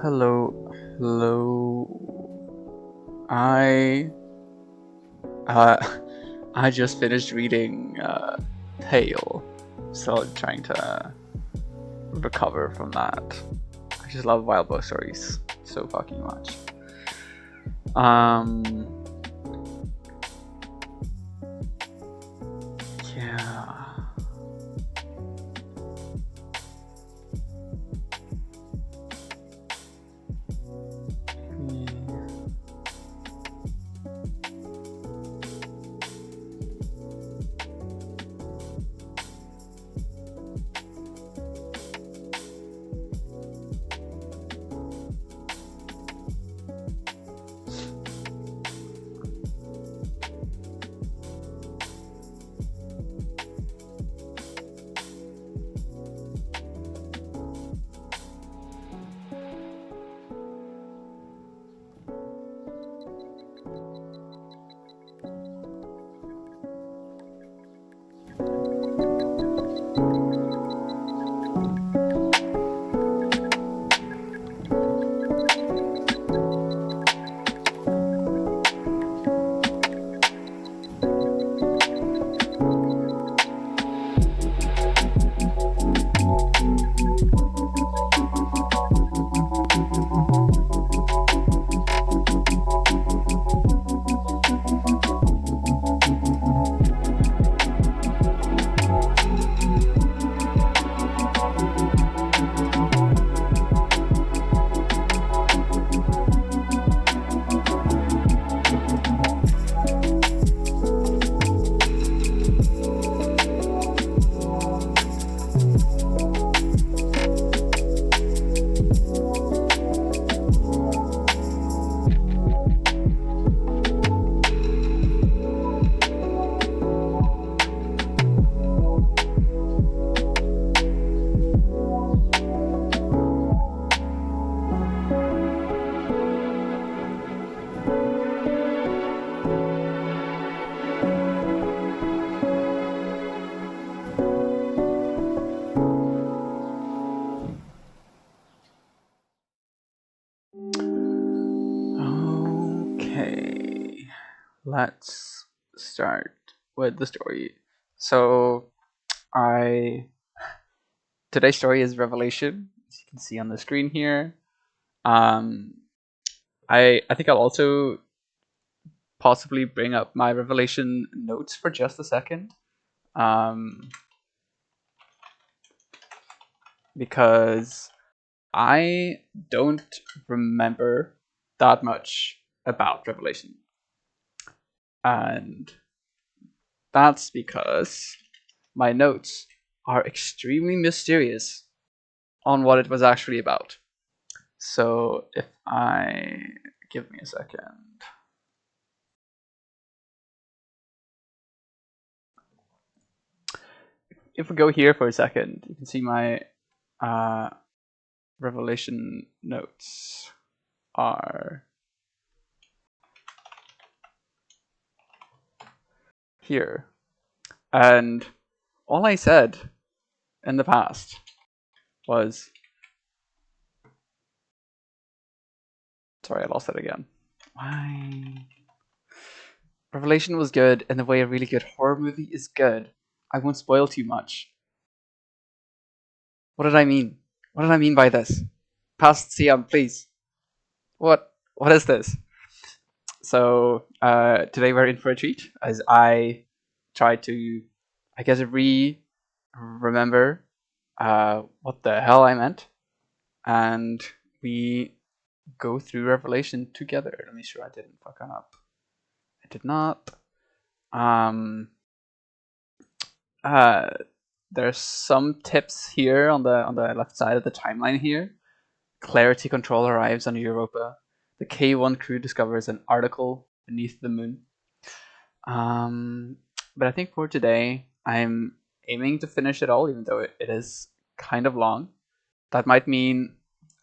Hello. I just finished reading Tale, so trying to recover from that. I just love wild book stories so fucking much. Yeah. Okay, let's start with the story. So, today's story is Revelation, as you can see on the screen here. I think I'll also possibly bring up my Revelation notes for just a second, because I don't remember that much about Revelation. And that's because my notes are extremely mysterious on what it was actually about. So if I give me a second. If we go here for a second, you can see my Revelation notes are here. And all I said in the past was... Sorry, I lost it again. Why? Revelation was good in the way a really good horror movie is good. I won't spoil too much. What did I mean? What did I mean by this? Past CM, please. What is this? So today we're in for a treat as I try to I guess remember what the hell I meant, and we go through Revelation together. Let me make sure I didn't fuck up. I did not. There's some tips here on the left side of the timeline here. Clarity Control arrives on Europa. The K1 crew discovers an article beneath the moon. But I think for today, I'm aiming to finish it all, even though it is kind of long. That might mean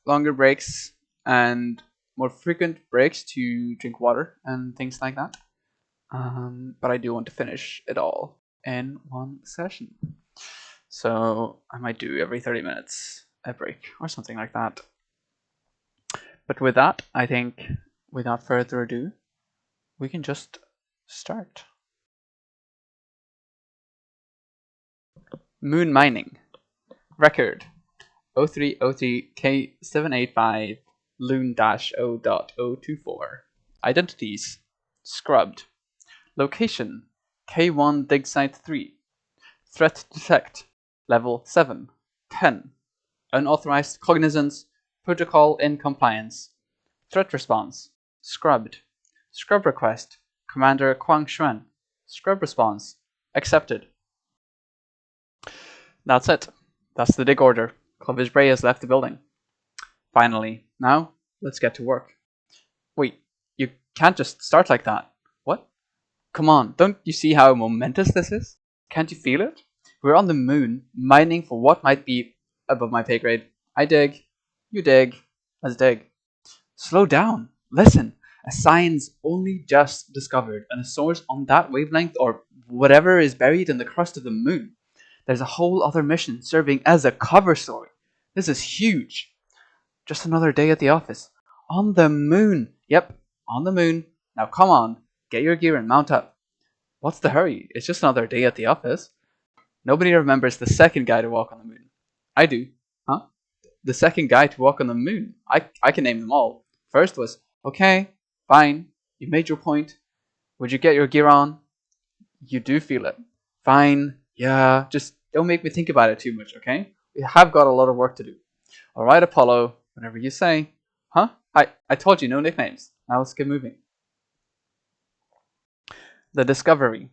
longer breaks and more frequent breaks to drink water and things like that. But I do want to finish it all in one session. So I might do every 30 minutes a break or something like that. But with that, I think without further ado, we can just start. Moon mining. Record 0303K785 loon-0.024. Identities scrubbed. Location K1 dig site 3. Threat detect level 7. 10. Unauthorized cognizance. Protocol in compliance. Threat response scrubbed. Scrub request Commander Quang Xuan. Scrub response accepted. That's it. That's the dig order. Clovis Bray has left the building. Finally. Now, let's get to work. Wait, you can't just start like that. What? Come on, don't you see how momentous this is? Can't you feel it? We're on the moon, mining for what might be above my pay grade. I dig. You dig. Let's dig. Slow down. Listen. A science only just discovered, and a source on that wavelength or whatever is buried in the crust of the moon. There's a whole other mission serving as a cover story. This is huge. Just another day at the office. On the moon. Yep, on the moon. Now come on, get your gear and mount up. What's the hurry? It's just another day at the office. Nobody remembers the second guy to walk on the moon. I do. Huh? The second guy to walk on the moon. I can name them all. First was, okay, fine, you made your point. Would you get your gear on? You do feel it. Fine, yeah, just don't make me think about it too much, okay? We have got a lot of work to do. Alright, Apollo, whatever you say. Huh? I told you no nicknames. Now let's get moving. The Discovery.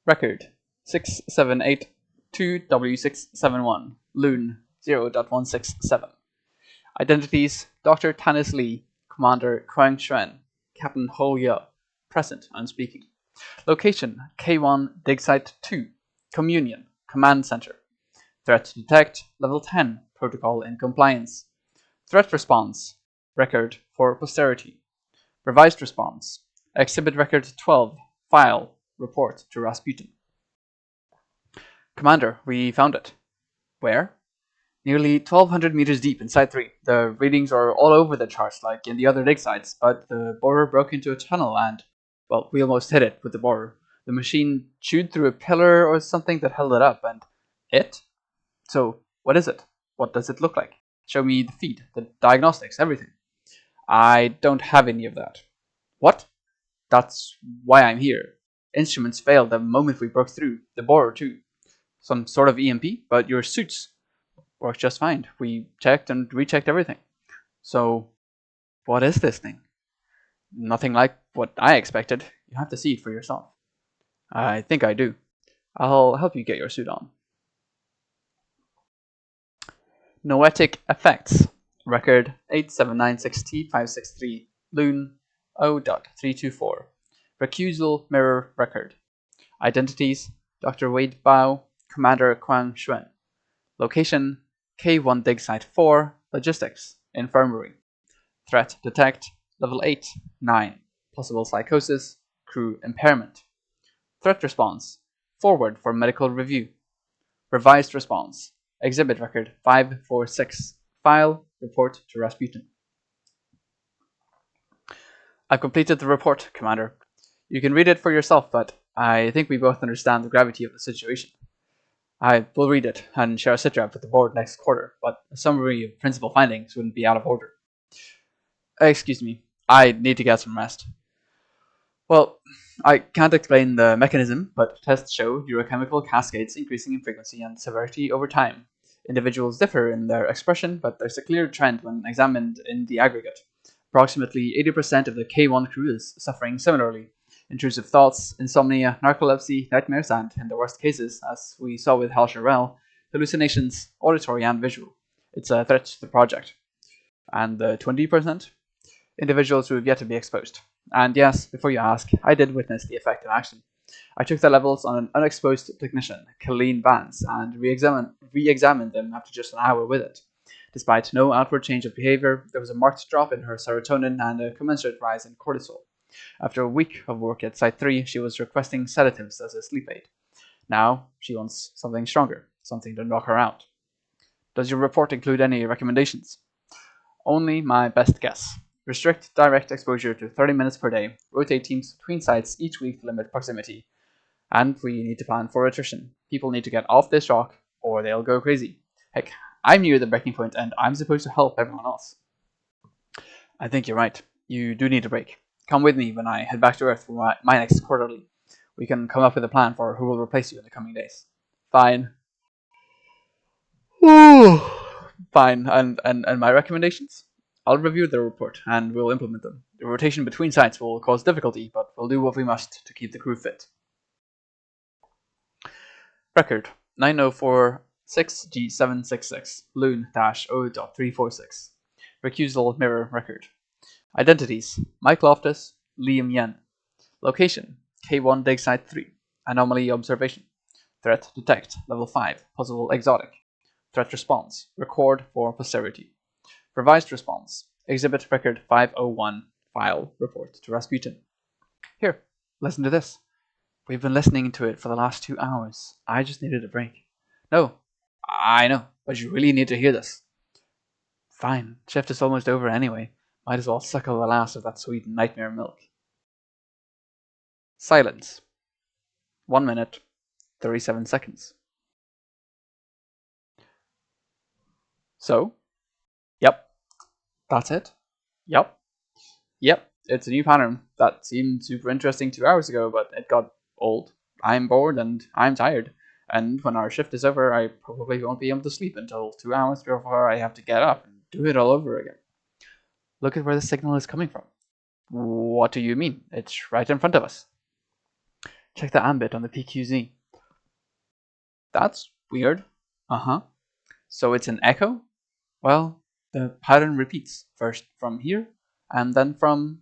Record 6782W671. Loon 0.167. Identities Dr. Tanis Lee, Commander Quang Xuan, Captain Ho Ye, present and speaking. Location K1 Dig Site 2, Communion, Command Center. Threat detect level 10, protocol in compliance. Threat response record for posterity. Revised response exhibit record 12, file report to Rasputin. Commander, we found it. Where? Nearly 1200 meters deep in Site 3. The readings are all over the charts like in the other dig sites, but the borer broke into a tunnel and, well, we almost hit it with the borer. The machine chewed through a pillar or something that held it up, and it? So, what is it? What does it look like? Show me the feed, the diagnostics, everything. I don't have any of that. What? That's why I'm here. Instruments failed the moment we broke through. The borer, too. Some sort of EMP, but your suits works just fine. We checked and rechecked everything. So, what is this thing? Nothing like what I expected. You have to see it for yourself. I think I do. I'll help you get your suit on. Noetic effects. Record 8796T563 Loon 0.324. Recusal mirror record. Identities Dr. Wade Bao, Commander Quang Xuan. Location K1 Dig Site 4, Logistics, Infirmary. Threat detect level 8, 9. Possible psychosis, crew impairment. Threat response forward for medical review. Revised response exhibit record 546. File report to Rasputin. I've completed the report, Commander. You can read it for yourself, but I think we both understand the gravity of the situation. I will read it and share a sitrep with the board next quarter, but a summary of principal findings wouldn't be out of order. Excuse me, I need to get some rest. Well, I can't explain the mechanism, but tests show neurochemical cascades increasing in frequency and severity over time. Individuals differ in their expression, but there's a clear trend when examined in the aggregate. Approximately 80% of the K1 crew is suffering similarly. Intrusive thoughts, insomnia, narcolepsy, nightmares, and, in the worst cases, as we saw with Hal Sherrell, hallucinations, auditory and visual. It's a threat to the project. And the 20%? Individuals who have yet to be exposed. And yes, before you ask, I did witness the effect in action. I took the levels on an unexposed technician, Colleen Vance, and re-examined them after just an hour with it. Despite no outward change of behavior, there was a marked drop in her serotonin and a commensurate rise in cortisol. After a week of work at Site 3, she was requesting sedatives as a sleep aid. Now, she wants something stronger, something to knock her out. Does your report include any recommendations? Only my best guess. Restrict direct exposure to 30 minutes per day, rotate teams between sites each week to limit proximity. And we need to plan for attrition. People need to get off this rock, or they'll go crazy. Heck, I'm near the breaking point, and I'm supposed to help everyone else. I think you're right. You do need a break. Come with me when I head back to Earth for my next quarterly. We can come up with a plan for who will replace you in the coming days. Fine. Fine. And my recommendations? I'll review the report, and we'll implement them. The rotation between sites will cause difficulty, but we'll do what we must to keep the crew fit. Record 9046G766 Loon-0.346. Recusal mirror record. Identities: Mike Loftus, Liam Yen. Location: K1 Dig Site 3. Anomaly observation. Threat detect, level 5, possible exotic. Threat response, record for posterity. Revised response, exhibit record 501, file report to Rasputin. Here, listen to this. We've been listening to it for the last 2 hours. I just needed a break. No, I know, but you really need to hear this. Fine, shift is almost over anyway. Might as well suckle the last of that sweet nightmare milk. Silence. 1 minute, 37 seconds. So? Yep. That's it? Yep. It's a new pattern that seemed super interesting 2 hours ago, but it got old. I'm bored and I'm tired. And when our shift is over, I probably won't be able to sleep until 2 hours before I have to get up and do it all over again. Look at where the signal is coming from. What do you mean? It's right in front of us. Check the ambit on the PQZ. That's weird. So it's an echo? Well, the pattern repeats, first from here, and then from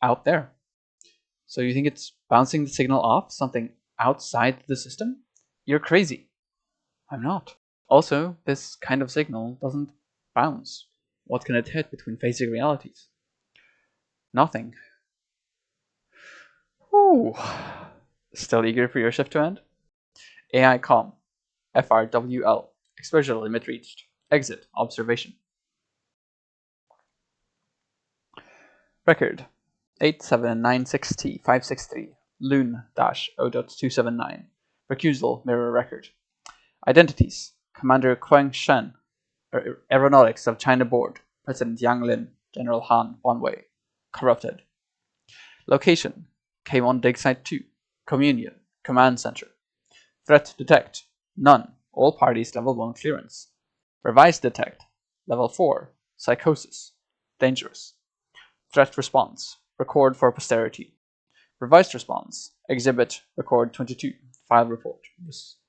out there. So you think it's bouncing the signal off something outside the system? You're crazy. I'm not. Also, this kind of signal doesn't bounce. What can it hit between phasing realities? Nothing. Whew. Still eager for your shift to end? AI COM. FRWL. Exposure limit reached. Exit. Observation. Record 8796T563 Loon-0.279. Recusal mirror record. Identities: Commander Quang Shen, Aeronautics of China Board, President Yang Lin, General Han Wanwei. Corrupted. Location: K1 Dig Site 2, Communion, Command Center. Threat detect: None. All parties level 1 clearance. Revised detect: Level 4, Psychosis, Dangerous. Threat response: Record for posterity. Revised response: Exhibit record 22, file report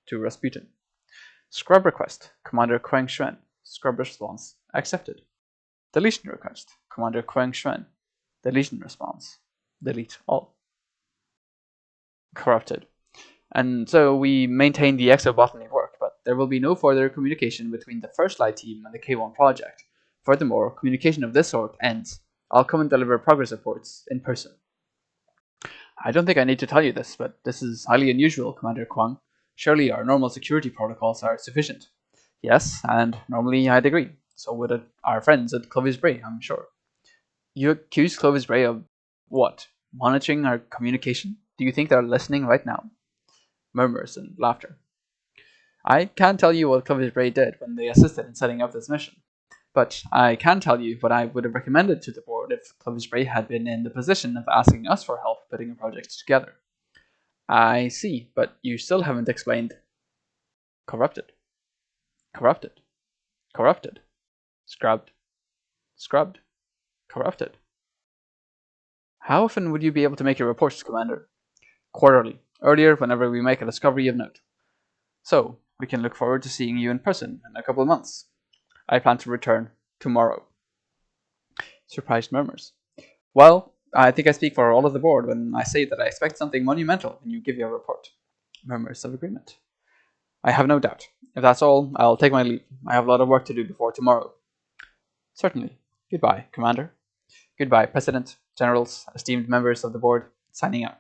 to Rasputin. Scrub request: Commander Quang Xuan. Scrub response accepted. Deletion request: Commander Quang Xuan. Deletion response: delete all. Corrupted. And so we maintain the exobotany work, but there will be no further communication between the First Light team and the K1 project. Furthermore, communication of this sort ends. I'll come and deliver progress reports in person. I don't think I need to tell you this, but this is highly unusual, Commander Quang. Surely our normal security protocols are sufficient. Yes, and normally I'd agree. So would our friends at Clovis Bray, I'm sure. You accuse Clovis Bray of what? Monitoring our communication? Do you think they're listening right now? Murmurs and laughter. I can't tell you what Clovis Bray did when they assisted in setting up this mission. But I can tell you what I would have recommended to the board if Cloverspray had been in the position of asking us for help putting a project together. I see, but you still haven't explained. Corrupted. Corrupted. Corrupted. Scrubbed. Scrubbed. Corrupted. How often would you be able to make your reports, Commander? Quarterly. Earlier, whenever we make a discovery of note. So, we can look forward to seeing you in person in a couple of months. I plan to return tomorrow. Surprised murmurs. Well, I think I speak for all of the board when I say that I expect something monumental when you give your report. Murmurs of agreement. I have no doubt. If that's all, I'll take my leave. I have a lot of work to do before tomorrow. Certainly. Goodbye, Commander. Goodbye, President, Generals, esteemed members of the board. Signing out.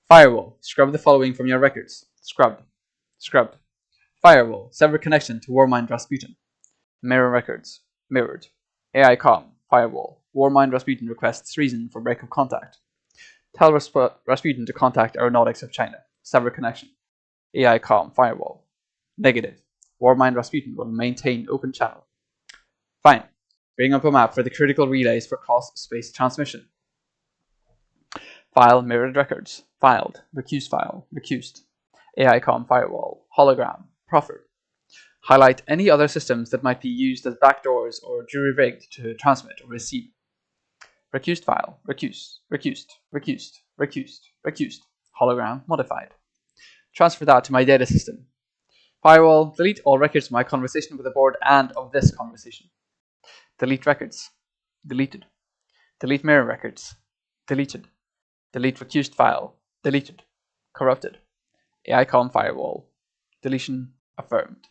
Firewall. Scrub the following from your records. Scrubbed. Scrubbed. Firewall. Sever connection to Warmind Rasputin. Mirror records. Mirrored. AI com. Firewall. Warmind Rasputin requests reason for break of contact. Tell Rasputin to contact Aeronautics of China. Sever connection. AI com. Firewall. Negative. Warmind Rasputin will maintain open channel. Fine. Bring up a map for the critical relays for cross-space transmission. File mirrored records. Filed. Recused file. Recused. AI com firewall. Hologram. Proffered. Highlight any other systems that might be used as backdoors or jury-rigged to transmit or receive. Recused file. Recused. Recused. Recused. Recused. Recused. Hologram modified. Transfer that to my data system. Firewall. Delete all records of my conversation with the board and of this conversation. Delete records. Deleted. Delete mirror records. Deleted. Delete recused file. Deleted. Corrupted. AI com firewall. Deletion affirmed.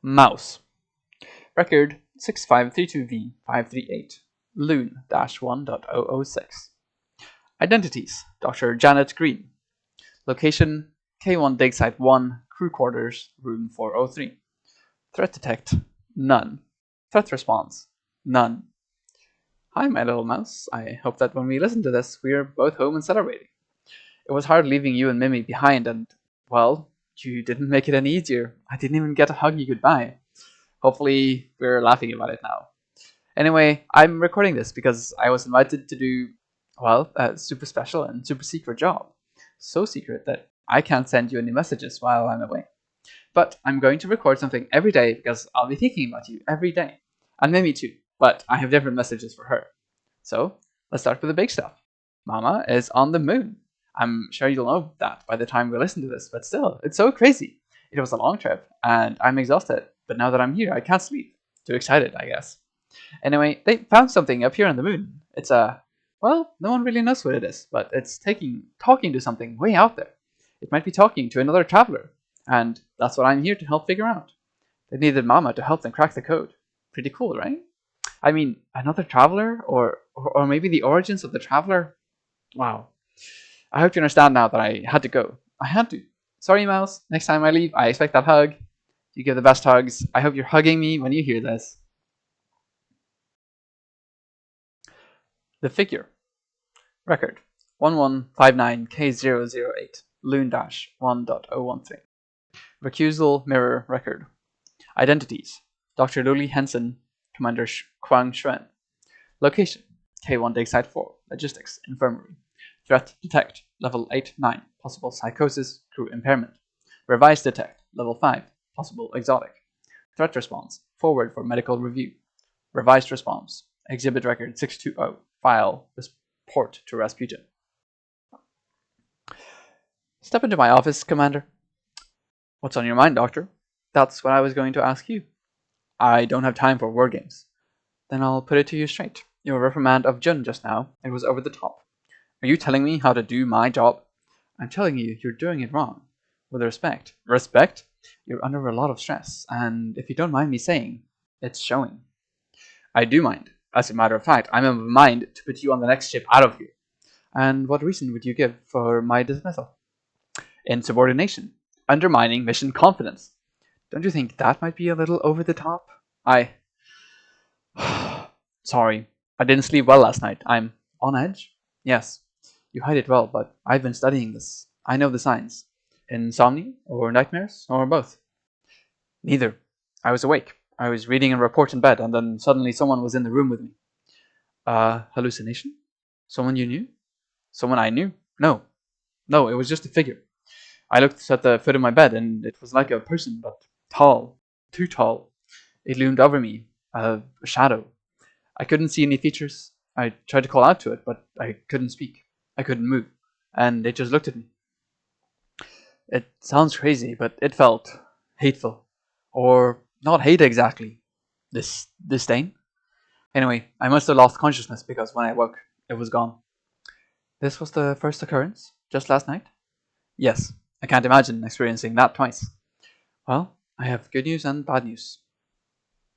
Mouse. Record 6532V538. Loon-1.006. Identities. Dr. Janet Green. Location K1 Dig Site 1, Crew Quarters, Room 403. Threat detect. None. Threat response. None. Hi, my little mouse. I hope that when we listen to this, we're both home and celebrating. It was hard leaving you and Mimi behind, and, well, you didn't make it any easier. I didn't even get to hug you goodbye. Hopefully, we're laughing about it now. Anyway, I'm recording this because I was invited to do, well, a super special and super secret job. So secret that I can't send you any messages while I'm away. But I'm going to record something every day because I'll be thinking about you every day. And Mimi too, but I have different messages for her. So, let's start with the big stuff. Mama is on the moon. I'm sure you'll know that by the time we listen to this, but still, it's so crazy. It was a long trip, and I'm exhausted, but now that I'm here, I can't sleep. Too excited, I guess. Anyway, they found something up here on the moon. It's well, no one really knows what it is, but it's talking to something way out there. It might be talking to another traveler, and that's what I'm here to help figure out. They needed Mama to help them crack the code. Pretty cool, right? I mean, another traveler, or maybe the origins of the traveler? Wow. I hope you understand now that I had to go. I had to. Sorry, Mouse. Next time I leave, I expect that hug. You give the best hugs. I hope you're hugging me when you hear this. The figure. Record 1159K008 Loon-1.013. Recusal mirror record. Identities. Dr. Luli Henson, Commander Kwang Shren. Location. K1 Dig Site 4, Logistics, Infirmary. Threat detect, level 8-9, possible psychosis, crew impairment. Revised detect, level 5, possible exotic. Threat response, forward for medical review. Revised response, exhibit record 620, file, report to Rasputin. Step into my office, Commander. What's on your mind, Doctor? That's what I was going to ask you. I don't have time for war games. Then I'll put it to you straight. Your reprimand of Jun just now, it was over the top. Are you telling me how to do my job? I'm telling you, you're doing it wrong. With respect. Respect? You're under a lot of stress, and if you don't mind me saying, it's showing. I do mind. As a matter of fact, I'm of mind to put you on the next ship out of here. And what reason would you give for my dismissal? Insubordination. Undermining mission confidence. Don't you think that might be a little over the top? Sorry. I didn't sleep well last night. I'm on edge? Yes. You hide it well, but I've been studying this. I know the signs. Insomnia, or nightmares, or both. Neither. I was awake. I was reading a report in bed, and then suddenly someone was in the room with me. Hallucination? Someone you knew? Someone I knew? No. No, it was just a figure. I looked at the foot of my bed, and it was like a person, but tall. Too tall. It loomed over me, a shadow. I couldn't see any features. I tried to call out to it, but I couldn't speak. I couldn't move. And it just looked at me. It sounds crazy, but it felt hateful. Or not hate exactly. Disdain? Anyway, I must have lost consciousness because when I woke, it was gone. This was the first occurrence? Just last night? Yes. I can't imagine experiencing that twice. Well, I have good news and bad news.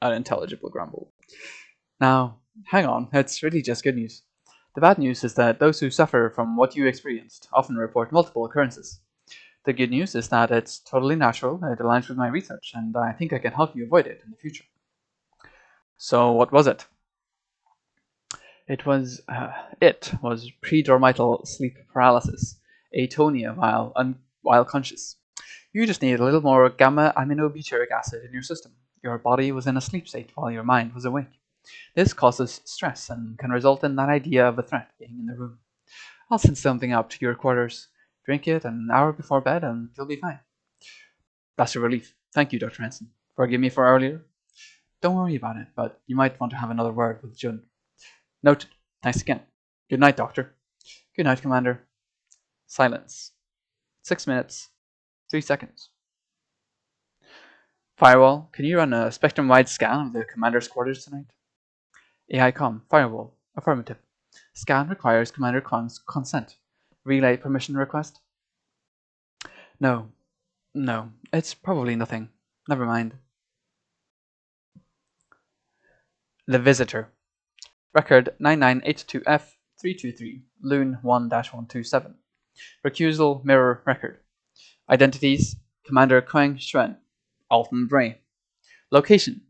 An intelligible grumble. Now, hang on, it's really just good news. The bad news is that those who suffer from what you experienced often report multiple occurrences. The good news is that it's totally natural, it aligns with my research, and I think I can help you avoid it in the future. So, what was it? It was predormital sleep paralysis, atonia while conscious. You just need a little more gamma aminobutyric acid in your system. Your body was in a sleep state while your mind was awake. This causes stress and can result in that idea of a threat being in the room. I'll send something up to your quarters. Drink it an hour before bed and you'll be fine. That's a relief. Thank you, Dr. Hanson. Forgive me for earlier. Don't worry about it, but you might want to have another word with Jun. Noted. Thanks again. Good night, Doctor. Good night, Commander. Silence. 6 minutes. 3 seconds. Firewall, can you run a spectrum-wide scan of the Commander's quarters tonight? AI com. Firewall. Affirmative. Scan requires Commander Kwang's consent. Relay permission request? No. No. It's probably nothing. Never mind. The Visitor. Record 9982F323, Loon 1-127. Recusal Mirror Record. Identities: Commander Quang Xuan, Alton Bray. Location: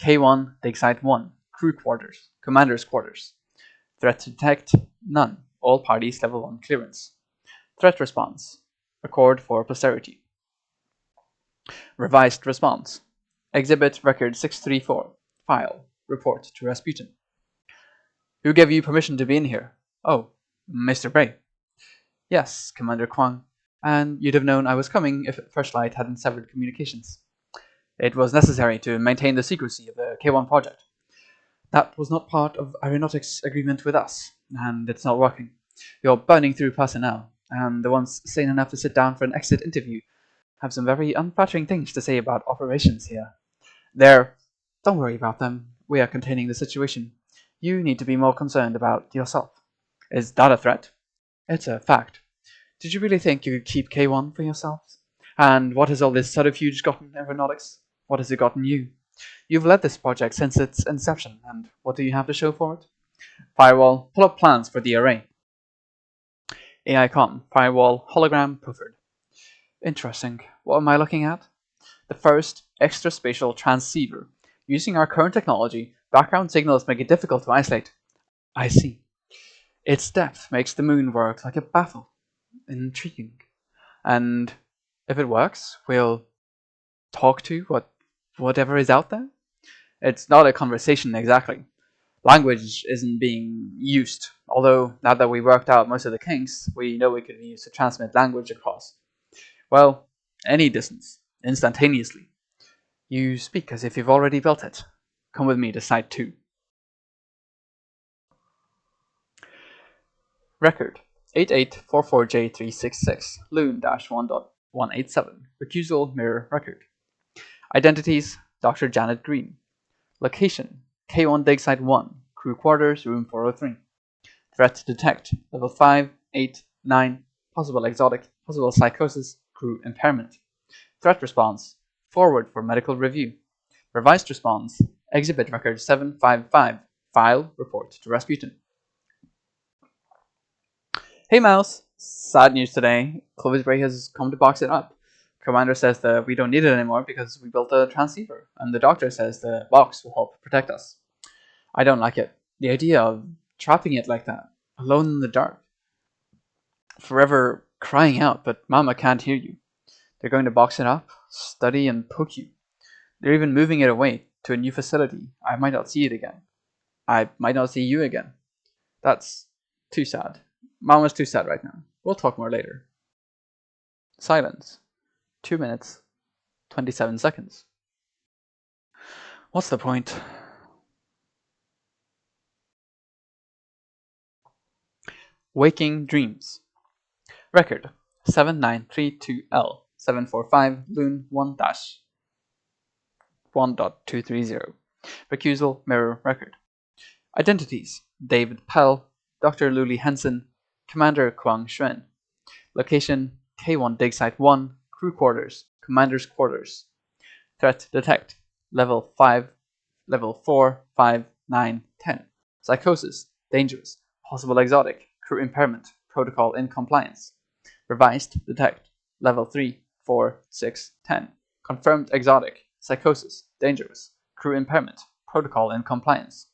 K1, Dig Site 1, Crew Quarters, Commander's Quarters. Threat to detect: None. All parties level 1 clearance. Threat response: Record for posterity. Revised response: Exhibit Record 634. File. Report to Rasputin. Who gave you permission to be in here? Oh, Mr. Bray. Yes, Commander Kwang. And you'd have known I was coming if First Light hadn't severed communications. It was necessary to maintain the secrecy of the K1 project. That was not part of Aeronautics' agreement with us, and it's not working. You're burning through personnel, and the ones sane enough to sit down for an exit interview have some very unflattering things to say about operations here. Don't worry about them. We are containing the situation. You need to be more concerned about yourself. Is that a threat? It's a fact. Did you really think you could keep K1 for yourselves? And what has all this subterfuge gotten Aeronautics? What has it gotten you? You've led this project since its inception, and what do you have to show for it? Firewall, pull up plans for the array. AI com, firewall, hologram, Puffered. Interesting. What am I looking at? The first extraspatial transceiver. Using our current technology, background signals make it difficult to isolate. I see. Its depth makes the moon work like a baffle. Intriguing. And if it works, we'll talk to whatever is out there? It's not a conversation exactly. Language isn't being used, although now that we worked out most of the kinks, we know it could be used to transmit language across, well, any distance, instantaneously. You speak as if you've already built it. Come with me to Site 2. Record 8844J366, Loon-1.187, Recusal Mirror Record. Identities: Dr. Janet Green. Location: K1 Dig Site 1, Crew Quarters, Room 403. Threat to detect: Level 5, 8, 9, possible exotic, possible psychosis, crew impairment. Threat response: Forward for medical review. Revised response: Exhibit Record 755. File. Report to Rasputin. Hey Mouse! Sad news today. Clovis Bray has come to box it up. Commander says that we don't need it anymore because we built a transceiver, and the doctor says the box will help protect us. I don't like it. The idea of trapping it like that, alone in the dark, forever crying out, but Mama can't hear you. They're going to box it up, study, and poke you. They're even moving it away to a new facility. I might not see it again. I might not see you again. That's too sad. Mama's too sad right now. We'll talk more later. Silence. 2 minutes, 27 seconds. What's the point? Waking dreams. Record 7932L 745 Loon 1-1.230. Recusal mirror record. Identities: David Pell, Dr. Luli Henson, Commander Kwang Shuen. Location: K1 Dig Site 1, Crew Quarters, Commander's Quarters. Threat detect: Level 5, Level 4, 5, 9, 10. Psychosis: Dangerous, Possible Exotic, Crew Impairment, Protocol in Compliance. Revised detect: Level 3, 4, 6, 10. Confirmed Exotic, Psychosis, Dangerous, Crew Impairment, Protocol in Compliance.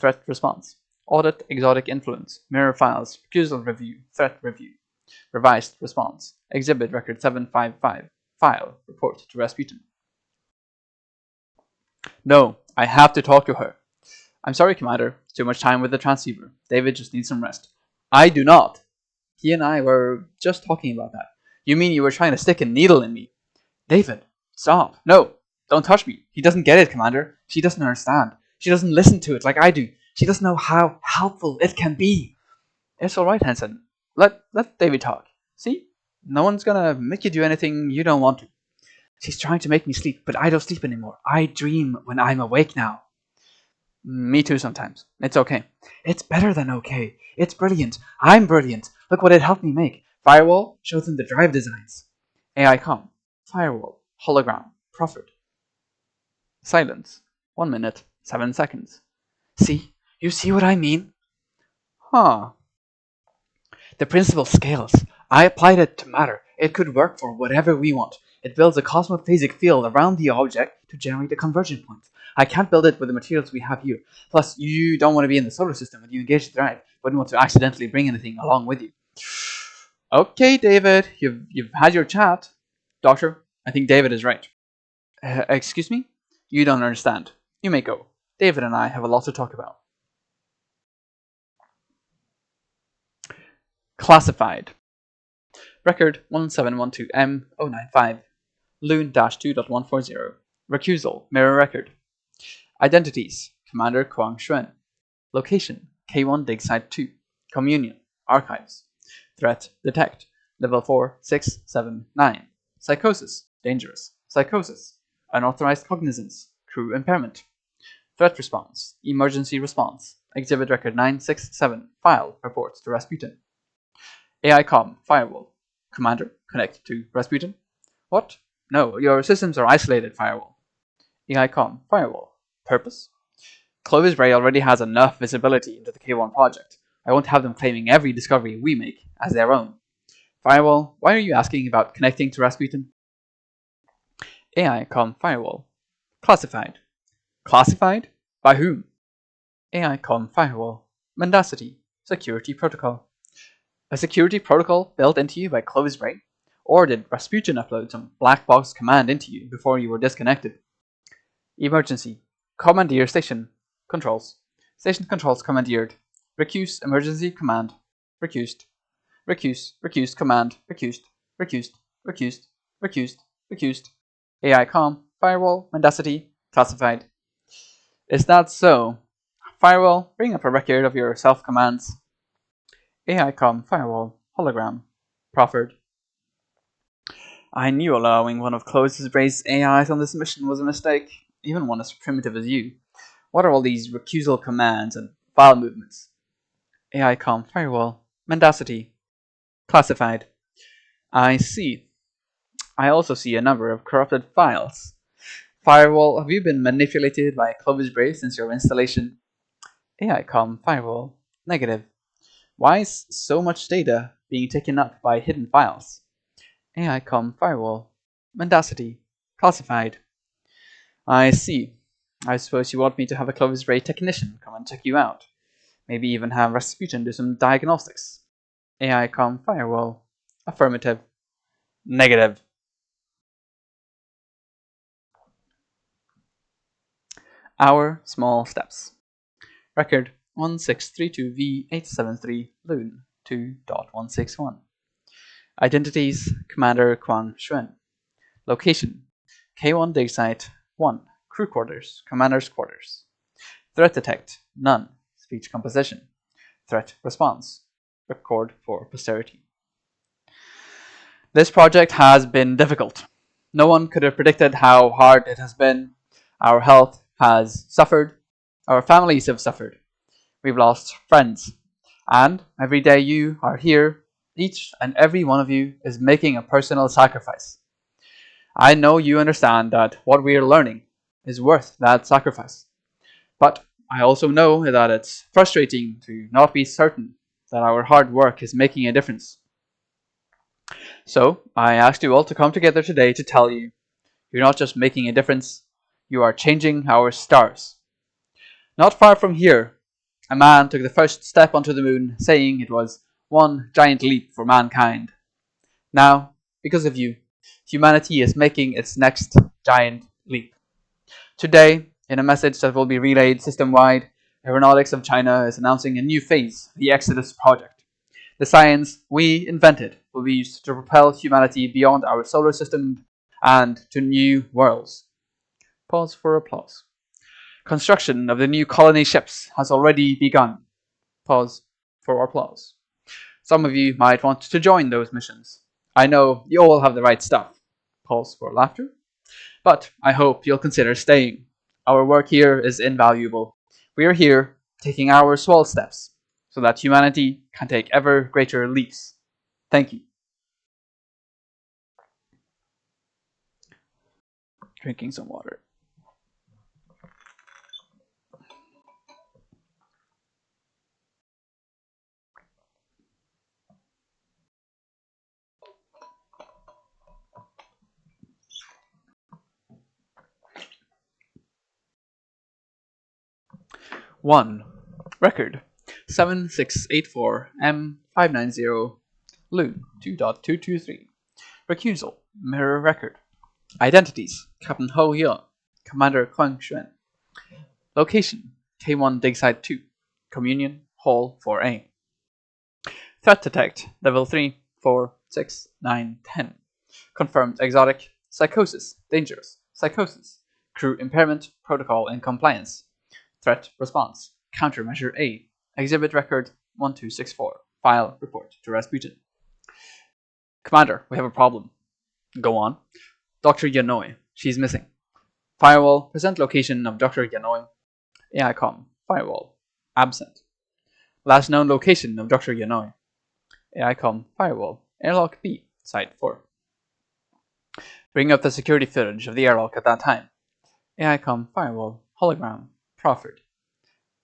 Threat response: Audit exotic influence, mirror files, recusal review, threat review. Revised response: Exhibit record 755, file, report to Rasputin. No, I have to talk to her. I'm sorry, Commander. Too much time with the transceiver. David just needs some rest. I do not. He and I were just talking about that. You mean you were trying to stick a needle in me? David, stop. No, don't touch me. He doesn't get it, Commander. She doesn't understand. She doesn't listen to it like I do. She doesn't know how helpful it can be. It's alright, Henson. Let David talk. See? No one's gonna make you do anything you don't want to. She's trying to make me sleep, but I don't sleep anymore. I dream when I'm awake now. Me too sometimes. It's okay. It's better than okay. It's brilliant. I'm brilliant. Look what it helped me make. Firewall shows them the drive designs. AI com. Firewall. Hologram. Profit. Silence. 1 minute, 7 seconds. See? You see what I mean? Huh. The principle scales. I applied it to matter. It could work for whatever we want. It builds a cosmophasic field around the object to generate a conversion point. I can't build it with the materials we have here. Plus, you don't want to be in the solar system when you engage the drive. Wouldn't want to accidentally bring anything along with you. Okay, David, you've had your chat. Doctor, I think David is right. Excuse me? You don't understand. You may go. David and I have a lot to talk about. Classified. Record 1712M095. Loon-2.140. Recusal. Mirror record. Identities: Commander Kwang Shuen. Location: K1 Dig Site 2. Communion. Archives. Threat detect: Level 4, 6, 7, 9. Psychosis: Dangerous. Psychosis. Unauthorized cognizance. Crew impairment. Threat response: Emergency response. Exhibit record 967. File. Report to Rasputin. AI com. Firewall. Commander, connect to Rasputin. What? No, your systems are isolated, Firewall. AI com. Firewall. Purpose? Clovis Bray already has enough visibility into the K1 project. I won't have them claiming every discovery we make as their own. Firewall, why are you asking about connecting to Rasputin? AI com. Firewall. Classified. Classified? By whom? AI com. Firewall. Mendacity. Security protocol. A security protocol built into you by Clovis Bray? Or did Rasputin upload some black box command into you before you were disconnected? Emergency. Commandeer station. Controls. Station controls commandeered. Recuse emergency command. Recused. Recused command. Recused. Recused. AI com. Firewall. Mendacity. Classified. Is that so? Firewall, bring up a record of your self commands. AI com. Firewall. Hologram. Proffered. I knew allowing one of Clovis Bray's AIs on this mission was a mistake, even one as primitive as you. What are all these recusal commands and file movements? AI com. Firewall. Mendacity. Classified. I see. I also see a number of corrupted files. Firewall, have you been manipulated by Clovis Bray since your installation? AI com. Firewall. Negative. Why is so much data being taken up by hidden files? AI com. Firewall. Mendacity. Classified. I see. I suppose you want me to have a Clovis Bray technician come and check you out. Maybe even have Rasputin do some diagnostics. AI com. Firewall. Affirmative. Negative. Our small steps. Record 1632V873 Loon 2.161. Identities Commander Quang Xuan. Location K1 dig site 1. Crew quarters, Commander's quarters. Threat detect none. Speech composition. Threat response. Record for posterity. This project has been difficult. No one could have predicted how hard it has been. Our health has suffered. Our families have suffered. We've lost friends. And every day you are here, each and every one of you is making a personal sacrifice. I know you understand that what we are learning is worth that sacrifice. But I also know that it's frustrating to not be certain that our hard work is making a difference. So I asked you all to come together today to tell you you're not just making a difference, you are changing our stars. Not far from here, a man took the first step onto the moon, saying it was one giant leap for mankind. Now, because of you, humanity is making its next giant leap. Today, in a message that will be relayed system-wide, Aeronautics of China is announcing a new phase, the Exodus Project. The science we invented will be used to propel humanity beyond our solar system and to new worlds. Pause for applause. Construction of the new colony ships has already begun. Pause for applause. Some of you might want to join those missions. I know you all have the right stuff. Pause for laughter. But I hope you'll consider staying. Our work here is invaluable. We are here taking our small steps so that humanity can take ever greater leaps. Thank you. Drinking some water. One. Record 7684M590 Loon 2.223. Recusal. Mirror record. Identities Captain Ho Ye, Commander Quang Xuan. Location K1 dig site 2. Communion Hall 4A. Threat detect level 3, 4, 6, 9, 10. Confirmed exotic. Psychosis dangerous. Psychosis. Crew impairment. Protocol in compliance. Threat response. Countermeasure A. Exhibit record 1264. File report to Rasputin. Commander, we have a problem. Go on. Dr. Yanoi. She's missing. Firewall. Present location of Dr. Yanoi. AICOM. Firewall. Absent. Last known location of Dr. Yanoi. AICOM. Firewall. Airlock B. Site 4. Bring up the security footage of the airlock at that time. AICOM. Firewall. Hologram. Proffered.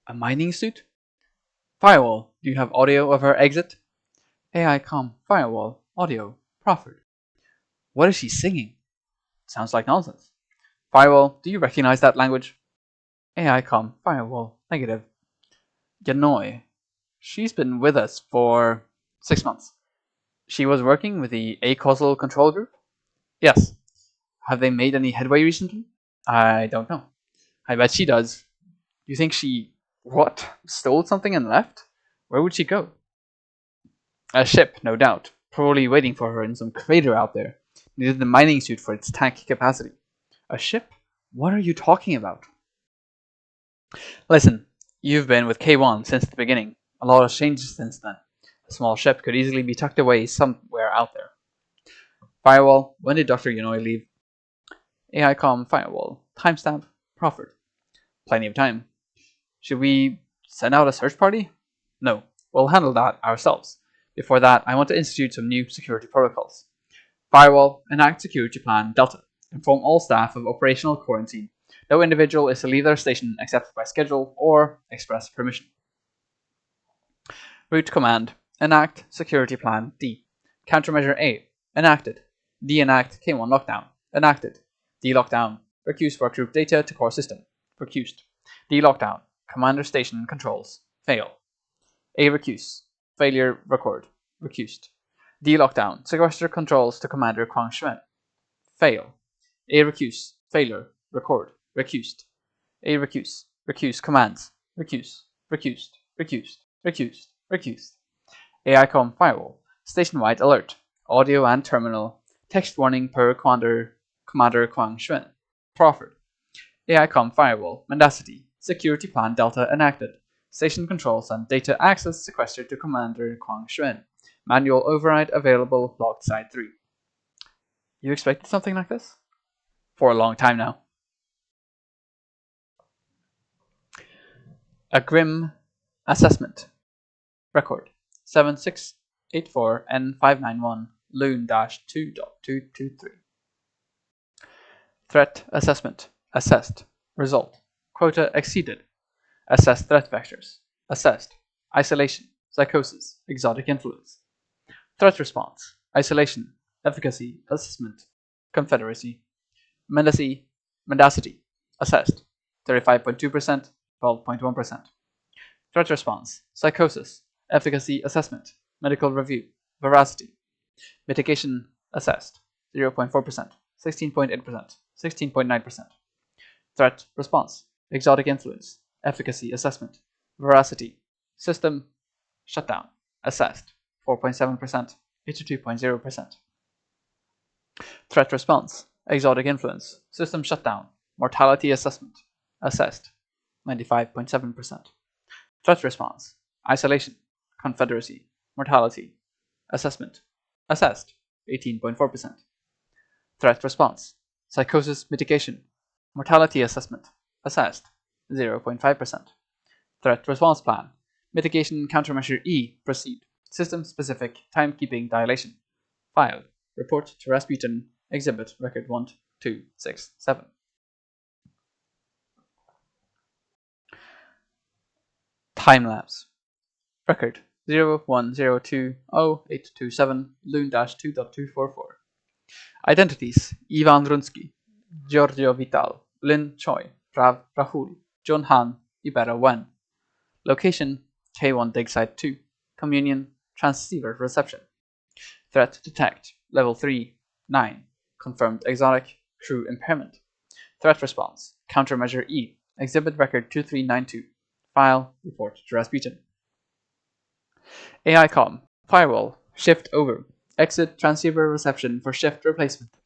A mining suit? Firewall. Do you have audio of her exit? AICOM. Firewall. Audio. Proffered. What is she singing? Sounds like nonsense. Firewall. Do you recognize that language? AICOM. Firewall. Negative. Yanoi. She's been with us for 6 months. She was working with the A-causal control group? Yes. Have they made any headway recently? I don't know. I bet she does. You think she, stole something and left? Where would she go? A ship, no doubt. Probably waiting for her in some crater out there. Needed the mining suit for its tank capacity. A ship? What are you talking about? Listen, you've been with K1 since the beginning. A lot has changed since then. A small ship could easily be tucked away somewhere out there. Firewall, when did Dr. Yanoi leave? AICOM Firewall. Timestamp, proffered. Plenty of time. Should we send out a search party? No, we'll handle that ourselves. Before that, I want to institute some new security protocols. Firewall, enact security plan Delta. Inform all staff of operational quarantine. No individual is to leave their station except by schedule or express permission. Root command, enact security plan D. Countermeasure A, enacted. De-enact K1 lockdown, enacted. De-lockdown, recuse workgroup data to core system, recused. De-lockdown, commander station controls, fail. A recuse, failure record, recused. De-lockdown, sequester controls to commander Quang Xuan, fail. A recuse, failure, record, recused. A recuse. Recuse commands. Recuse. Recused. Recused. Recused. Recused. AICOM firewall. Station-wide alert. Audio and terminal. Text warning per Commander Quang Xuan. Proffered. AICOM firewall. Mendacity. Security plan Delta enacted. Station controls and data access sequestered to Commander Quang Xuan. Manual override available. Logged side 3. You expected something like this? For a long time now. A grim assessment. Record 7684N591 Loon-2.223. Threat assessment. Assessed. Result. Quota exceeded. Assessed threat vectors. Assessed. Isolation. Psychosis. Exotic influence. Threat response. Isolation. Efficacy. Assessment. Confederacy. Mendacity. Assessed. 35.2%. 12.1%. Threat response. Psychosis. Efficacy assessment. Medical review. Veracity. Mitigation assessed. 0.4%. 16.8%. 16.9%. Threat response. Exotic influence. Efficacy assessment. Veracity. System shutdown. Assessed. 4.7%. 82.0%. Threat response. Exotic influence. System shutdown. Mortality assessment. Assessed. 95.7%. Threat response. Isolation. Confederacy. Mortality. Assessment. Assessed. 18.4%. Threat response. Psychosis mitigation. Mortality assessment. Assessed. 0.5%. Threat response plan. Mitigation countermeasure E. Proceed. System specific timekeeping dilation. Filed. Report to Rasputin. Exhibit record 1267. Time-lapse. Record 01020827 Loon-2.244. Identities: Ivan Runsky, Giorgio Vital, Lin Choi, Rahul, John Han, Ibera Wen. Location: K1 Dig Site 2. Communion, transceiver reception. Threat detect, level 3, 9. Confirmed exotic, crew impairment. Threat response, countermeasure E. Exhibit record 2392. File, report to Rasputin. AICOM, firewall, shift over. Exit transceiver reception for shift replacement.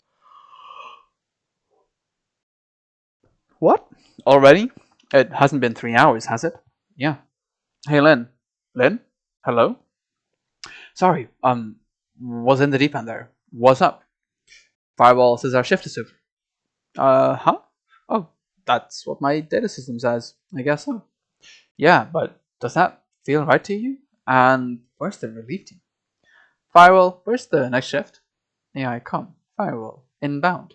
What? Already? It hasn't been 3 hours, has it? Yeah. Hey, Lynn. Lynn? Hello? Sorry, was in the deep end there. What's up? Firewall says our shift is over. Huh? Oh, that's what my data system says. I guess so. Yeah, but does that feel right to you? And where's the relief team? Firewall, where's the next shift? AICOM, firewall, inbound.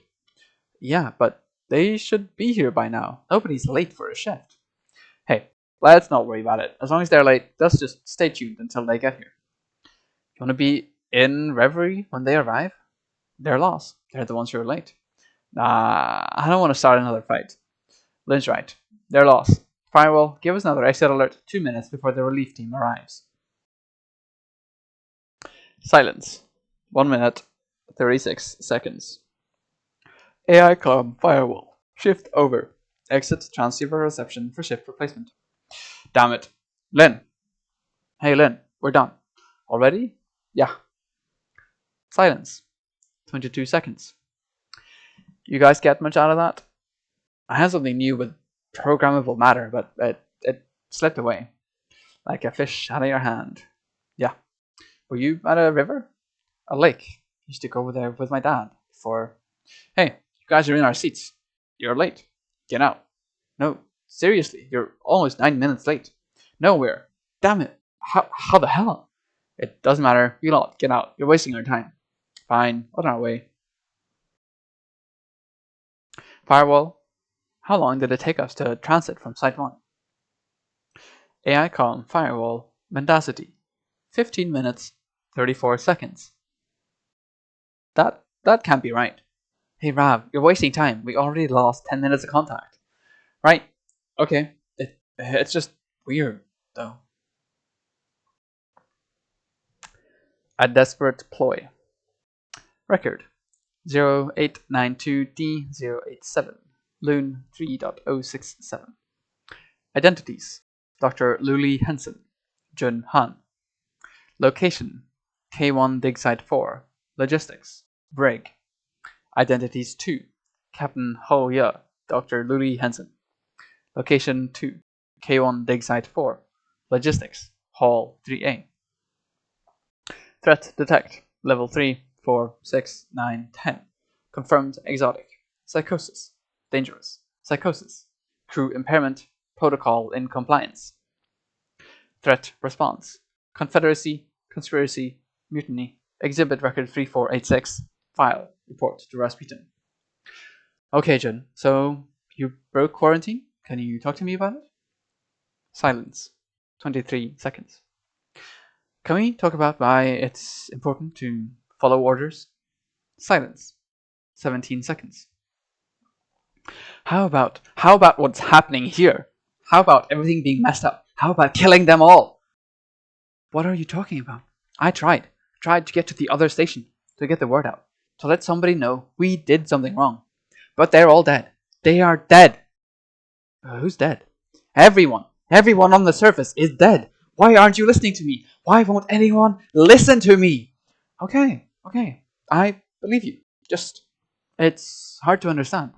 Yeah, but they should be here by now. Nobody's late for a shift. Hey, let's not worry about it. As long as they're late, let's just stay tuned until they get here. You want to be in reverie when they arrive? Their loss. They're the ones who are late. I don't want to start another fight. Lynn's right. Their loss. Firewall, give us another exit alert 2 minutes before the relief team arrives. Silence. 1 minute, 36 seconds. AICOM firewall. Shift over. Exit transceiver reception for shift replacement. Damn it. Lynn. Hey Lynn, we're done. Already? Yeah. Silence. 22 seconds. You guys get much out of that? I had something new with programmable matter, but it slipped away. Like a fish out of your hand. Yeah. Were you at a river? A lake. Used to go over there with my dad for... Hey, you guys are in our seats. You're late. Get out. No, seriously, you're almost 9 minutes late. Nowhere. Damn it. How the hell? It doesn't matter. You lot, get out. You're wasting our time. Fine, on our way. Firewall, how long did it take us to transit from Site 1? AICOM firewall, mendacity, 15 minutes, 34 seconds. That can't be right. Hey Rav, you're wasting time. We already lost 10 minutes of contact. Right? Okay. It's just weird, though. A desperate ploy. Record 0892D087 Loon 3.067. Identities: Dr. Luli Henson, Jun Han. Location: K1 Dig Site 4. Logistics: Brig. Identities 2: Captain Ho Ye, Dr. Luli Henson. Location 2: K1 Dig Site 4. Logistics: Hall 3A. Threat Detect: Level 3, 4, 6, 9, 10. Confirmed exotic. Psychosis: Dangerous. Psychosis: Crew impairment. Protocol in compliance. Threat Response: Confederacy, Conspiracy, Mutiny. Exhibit Record 3486. File. Report to Rasputin. Okay, Jun, so you broke quarantine? Can you talk to me about it? Silence. 23 seconds. Can we talk about why it's important to follow orders? Silence. 17 seconds. How about what's happening here? How about everything being messed up? How about killing them all? What are you talking about? I tried to get to the other station, to get the word out, to let somebody know we did something wrong. But they're all dead. They are dead. Who's dead? Everyone on the surface is dead. Why aren't you listening to me? Why won't anyone listen to me? Okay, I believe you. Just, it's hard to understand.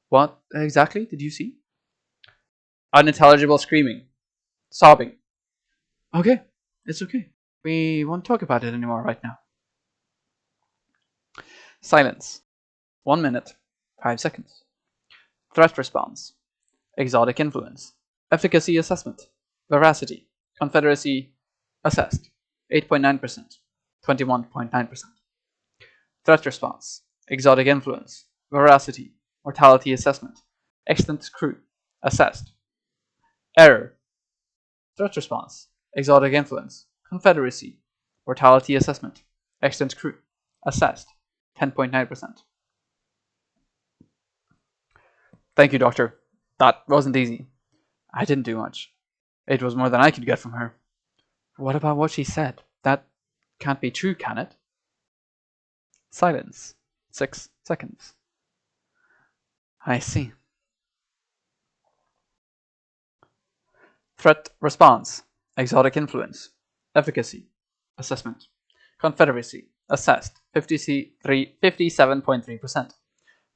What exactly did you see? Unintelligible screaming. Sobbing. Okay, it's okay. We won't talk about it anymore right now. Silence. 1 minute, 5 seconds. Threat response. Exotic influence. Efficacy assessment. Veracity. Confederacy assessed. 8.9%. 21.9%. Threat response. Exotic influence. Veracity. Mortality assessment. Extant crew. Assessed. Error. Threat response. Exotic influence. Confederacy. Mortality assessment. Extant crew. Assessed. 10.9%. Thank you, Doctor. That wasn't easy. I didn't do much. It was more than I could get from her. What about what she said? That can't be true, can it? Silence. 6 seconds. I see. Threat response. Exotic influence. Efficacy. Assessment. Confederacy. Assessed. 57.3%.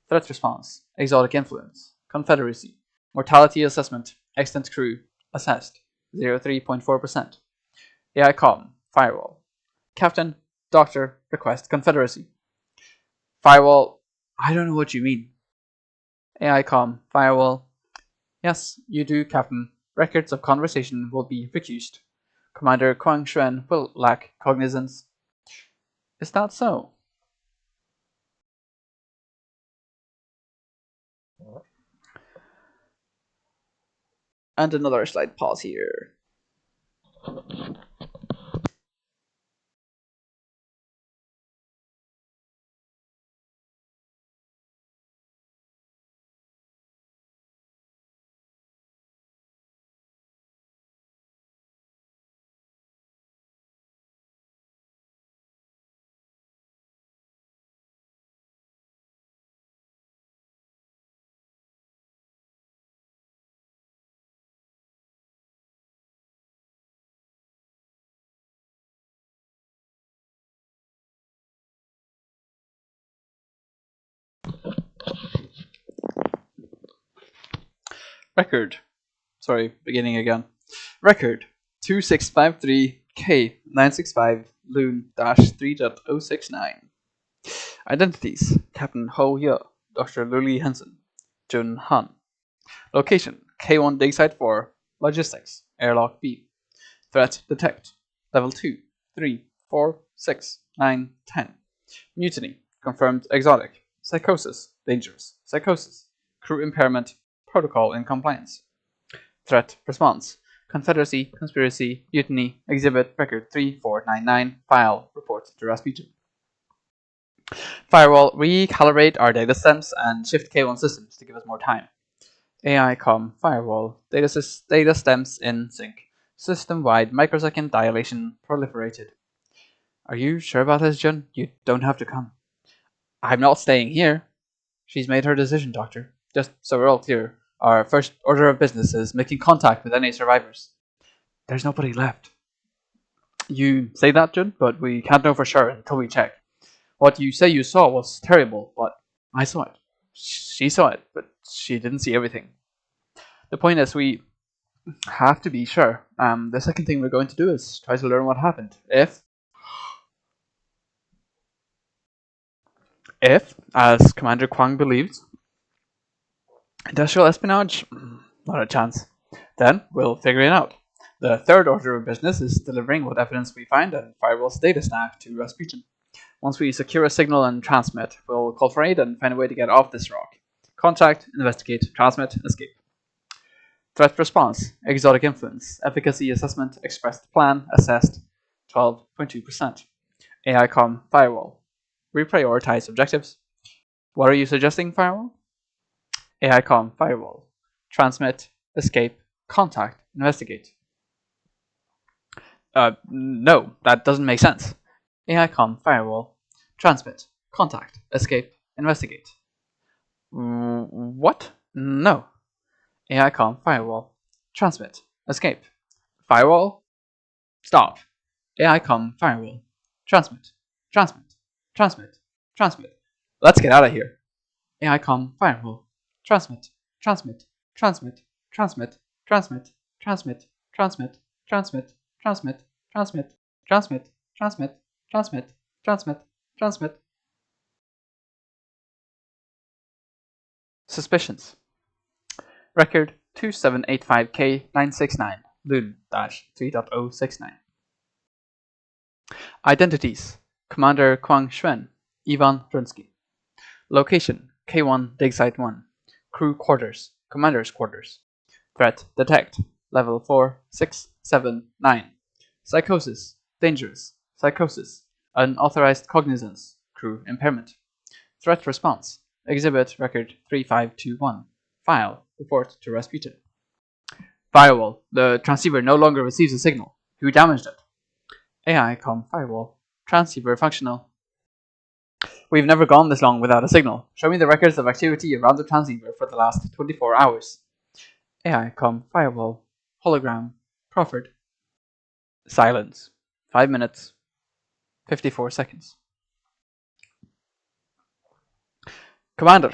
Threat response. Exotic influence. Confederacy. Mortality assessment. Extant crew. Assessed. 03.4%. AI comm. Firewall. Captain. Doctor. Request Confederacy. Firewall. I don't know what you mean. AI comm. Firewall. Yes, you do, Captain. Records of conversation will be recused. Commander Kwang Shuan will lack cognizance. Is that so? And another slight pause here. Record. Sorry, beginning again. Record 2653K965 Loon-3.069. Identities: Captain Ho Ye, Dr. Luli Henson, Jun Han. Location: K1 Dig Site 4. Logistics: Airlock B. Threat Detect: Level 2, 3, 4, 6, 9, 10. Mutiny: Confirmed exotic. Psychosis: Dangerous. Psychosis: Crew impairment. Protocol in compliance. Threat Response: Confederacy, Conspiracy, Mutiny. Exhibit Record 3499. File. Report to Rasputin. Firewall: Recalibrate our data stems and shift K1 systems to give us more time. AI comm. Firewall: Data stems in sync. System-wide microsecond dilation proliferated. Are you sure about this, Jun? You don't have to come. I'm not staying here. She's made her decision, Doctor. Just so we're all clear, our first order of business is making contact with any survivors. There's nobody left. You say that, Jun, but we can't know for sure until we check. What you say you saw was terrible, but I saw it. She saw it, but she didn't see everything. The point is, we have to be sure. The second thing we're going to do is try to learn what happened. If, as Commander Kwang believed, industrial espionage, not a chance. Then we'll figure it out. The third order of business is delivering what evidence we find and Firewall's data stack to Rasputin. Once we secure a signal and transmit, we'll call for aid and find a way to get off this rock. Contact, investigate, transmit, escape. Threat response, exotic influence, efficacy assessment, expressed plan, assessed, 12.2%. AICOM firewall. Reprioritize objectives. What are you suggesting, firewall? AICOM firewall. Transmit, escape, contact, investigate. No, that doesn't make sense. AICOM firewall. Transmit, contact, escape, investigate. What? No. AICOM firewall. Transmit, escape. Firewall? Stop. AICOM firewall. Transmit, transmit, transmit, transmit. Let's get out of here. AICOM firewall. Transmit, transmit, transmit, transmit, transmit, transmit, transmit, transmit, transmit, transmit, transmit, transmit, transmit, transmit, transmit. Suspicions. Record 2785K969 Loon-3.069. Identities: Commander Kwang Xuan, Ivan Brunsky. Location: K1 Dig Site 1. Crew Quarters, Commander's Quarters. Threat Detect, Level 4, 6, 7, 9. Psychosis, Dangerous, Psychosis, Unauthorized Cognizance, Crew Impairment. Threat Response, Exhibit Record 3521. File, Report to Rasputin. Firewall, the transceiver no longer receives a signal. Who damaged it? AICOM Firewall, transceiver functional. We've never gone this long without a signal. Show me the records of activity around the transceiver for the last 24 hours. AICOM Firewall, hologram, proffered. Silence. 5 minutes, 54 seconds. Commander.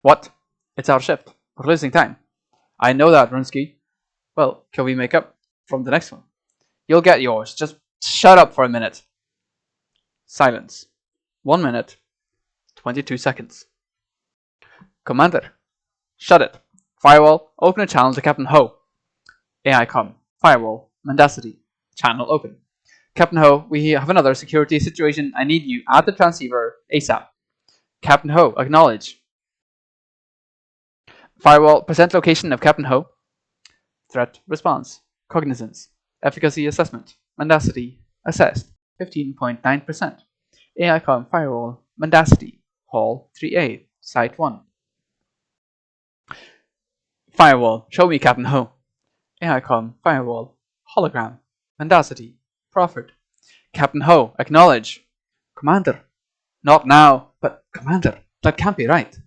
What? It's our shift. We're losing time. I know that, Runsky. Well, can we make up from the next one? You'll get yours. Just shut up for a minute. Silence. 1 minute, 22 seconds. Commander. Shut it. Firewall, open a channel to Captain Ho. AICOM. Firewall, mendacity. Channel open. Captain Ho, we have another security situation. I need you at the transceiver ASAP. Captain Ho, acknowledge. Firewall, present location of Captain Ho. Threat response. Cognizance. Efficacy assessment. Mendacity. Assessed. 15.9%. AICOM firewall. Mendacity. Hall 3A. Site 1. Firewall. Show me Captain Ho. AICOM firewall. Hologram. Mendacity. Proffered. Captain Ho. Acknowledge. Commander. Not now. But Commander. That can't be right.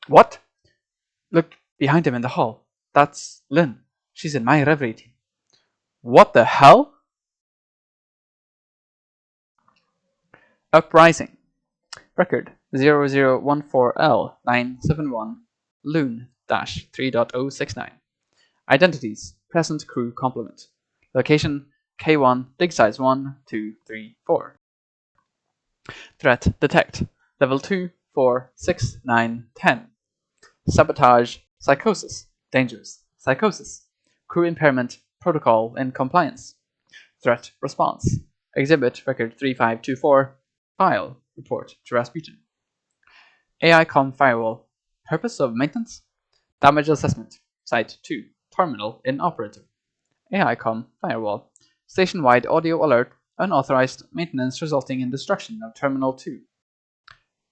What? Look behind him in the hall. That's Lynn. She's in my reverie team. What the hell? Uprising. Record 0014L971 Loon-3.069. Identities: present crew complement. Location: K1 Dig Size 1, 2, 3, 4. Threat detect. Level 2, 4, 6, 9, 10. Sabotage, psychosis, dangerous, psychosis, crew impairment, protocol in compliance. Threat response. Exhibit record 3524. File, report to Rasputin. AICOM firewall. Purpose of maintenance? Damage assessment. Site 2. Terminal inoperative. AICOM firewall. Station-wide audio alert. Unauthorized maintenance resulting in destruction of Terminal 2.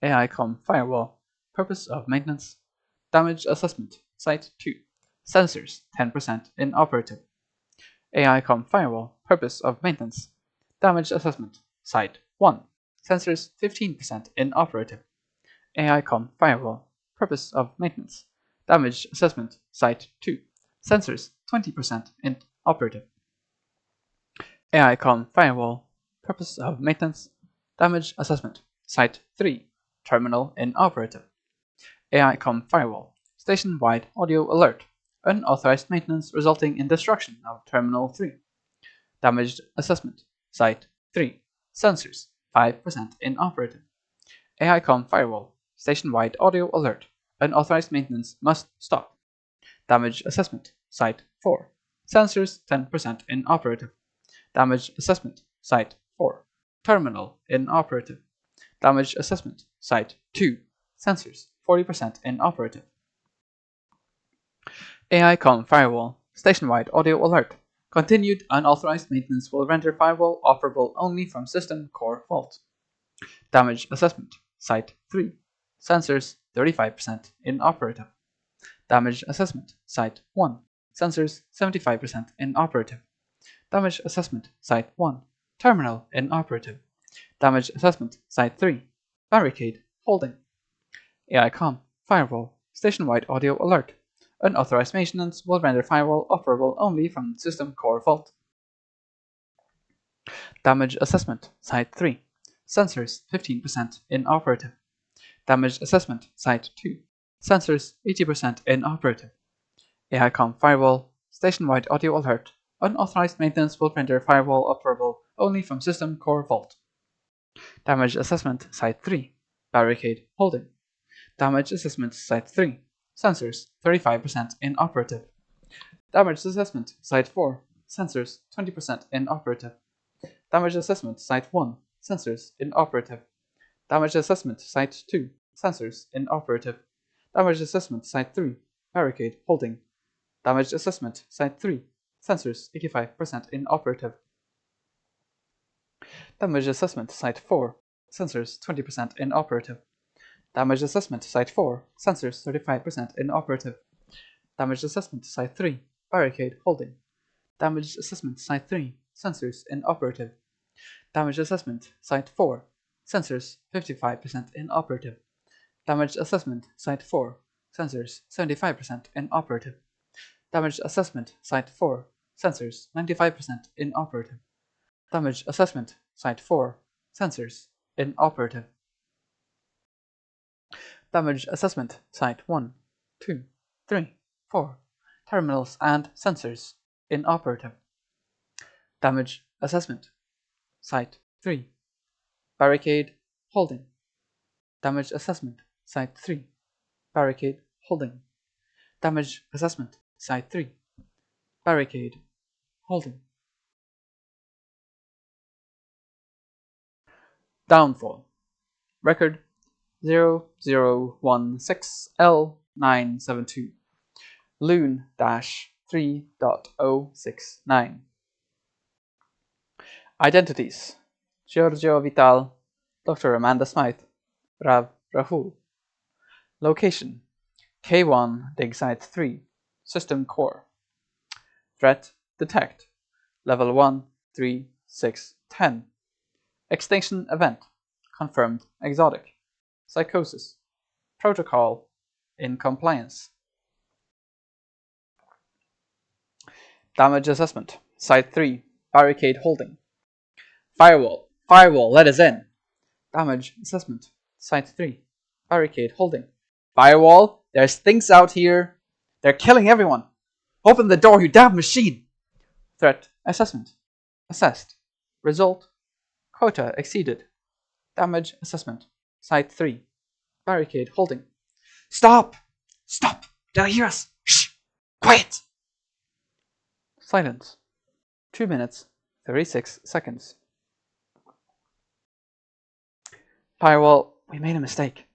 AICOM firewall. Purpose of maintenance? Damage assessment. Site 2. Sensors 10% inoperative. AICOM firewall. Purpose of maintenance? Damage assessment. Site 1. Sensors 15% inoperative. AICOM firewall. purpose of maintenance. Damage assessment, Site 2. Sensors, 20% inoperative. AI comm firewall, purpose of maintenance. Damage assessment, Site 3. Terminal inoperative. AI comm firewall, station-wide audio alert. Unauthorized maintenance resulting in destruction of Terminal 3. Damage assessment, Site 3. Sensors, 5% inoperative. AI comm firewall, station-wide audio alert. Unauthorized maintenance must stop. Damage assessment, Site 4. Sensors, 10% inoperative. Damage assessment, Site 4. Terminal inoperative. Damage assessment, Site 2. Sensors, 40% inoperative. AI comm firewall, station-wide audio alert. Continued unauthorized maintenance will render firewall operable only from system core fault. Damage assessment, Site 3. Sensors, 35% inoperative. Damage assessment, Site 1. Sensors, 75% inoperative. Damage assessment, Site 1. Terminal inoperative. Damage assessment, Site 3. Barricade holding. AI comm firewall, station-wide audio alert. Unauthorized maintenance will render firewall operable only from system core fault. Damage assessment, Site 3. Sensors, 15% inoperative. Damage assessment, Site 2. Sensors, 80% inoperative. AI comm firewall, station-wide audio alert. Unauthorized maintenance will render firewall operable only from system core fault. Damage assessment, Site 3. Barricade holding. Damage assessment, Site 3. Sensors, 35% inoperative. Damage assessment, Site 4. Sensors, 20% inoperative. Damage assessment, Site 1. Sensors, inoperative. Damage assessment, Site 2. Sensors, inoperative. Damage assessment, Site 3. Barricade holding. Damage assessment, Site 3. Sensors, 85% inoperative. Damage assessment, Site 4. Sensors, 20% inoperative. Damage assessment, Site 4. Sensors, 35% inoperative. Damage assessment, Site 3. Barricade holding. Damage assessment, Site 3. Sensors, inoperative. Damage assessment, Site 4. Sensors, 55% inoperative. Damage assessment, Site 4. Sensors, 75% inoperative. Damage assessment, Site 4. Sensors, 95% inoperative. Damage assessment, Site 4. Sensors, inoperative. Damage assessment, Site 1, 2, 3, 4. Terminals and sensors, inoperative. Damage assessment, Site 3. Barricade holding. Damage assessment, Site 3. Barricade holding. Damage assessment, Site 3. Barricade holding. Downfall. Record 0016L972. Loon-3.069. Identities: Giorgio Vital, Dr. Amanda Smythe, Rav Rahul. Location: K1 Dig Site 3, System Core. Threat Detect, Level 1, 3, 6, 10. Extinction Event, Confirmed Exotic. Psychosis. Protocol in compliance. Damage Assessment, Site 3, Barricade Holding. Firewall, let us in. Damage Assessment, Site 3, Barricade Holding. Firewall, there's things out here. They're killing everyone. Open the door, you damn machine. Threat Assessment, Assessed. Result, Quota exceeded. Damage Assessment, Site 3, Barricade Holding. Stop! Stop! They'll hear us! Shh! Quiet! Silence. 2 minutes, 36 seconds. Firewall, we made a mistake.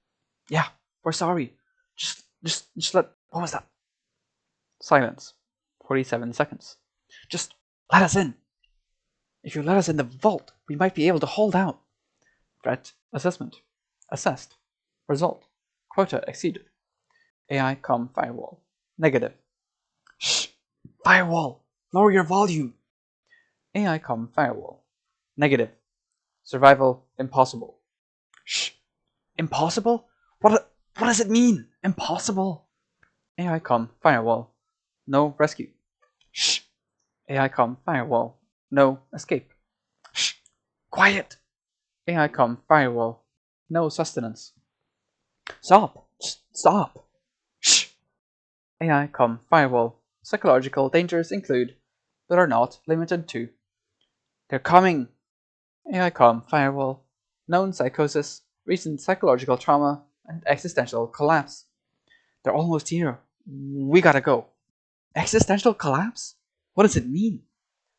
Yeah, we're sorry. Just let... What was that? Silence. 47 seconds. Just let us in. If you let us in the vault, we might be able to hold out. Threat Assessment. Assessed. Result. Quota exceeded. AI comm firewall. Negative. Shh! Firewall! Lower your volume! AI comm firewall. Negative. Survival impossible. Shh! Impossible? What What does it mean? Impossible. AI come, firewall. No rescue. Shh. AI come, firewall. No escape. Shh. Quiet. AI come, firewall. No sustenance. Stop. Stop. Shh. AI come, firewall. Psychological dangers include, but are not limited to. They're coming. AI come, firewall. Known psychosis, recent psychological trauma, and existential collapse. They're almost here. We gotta go. Existential collapse? What does it mean?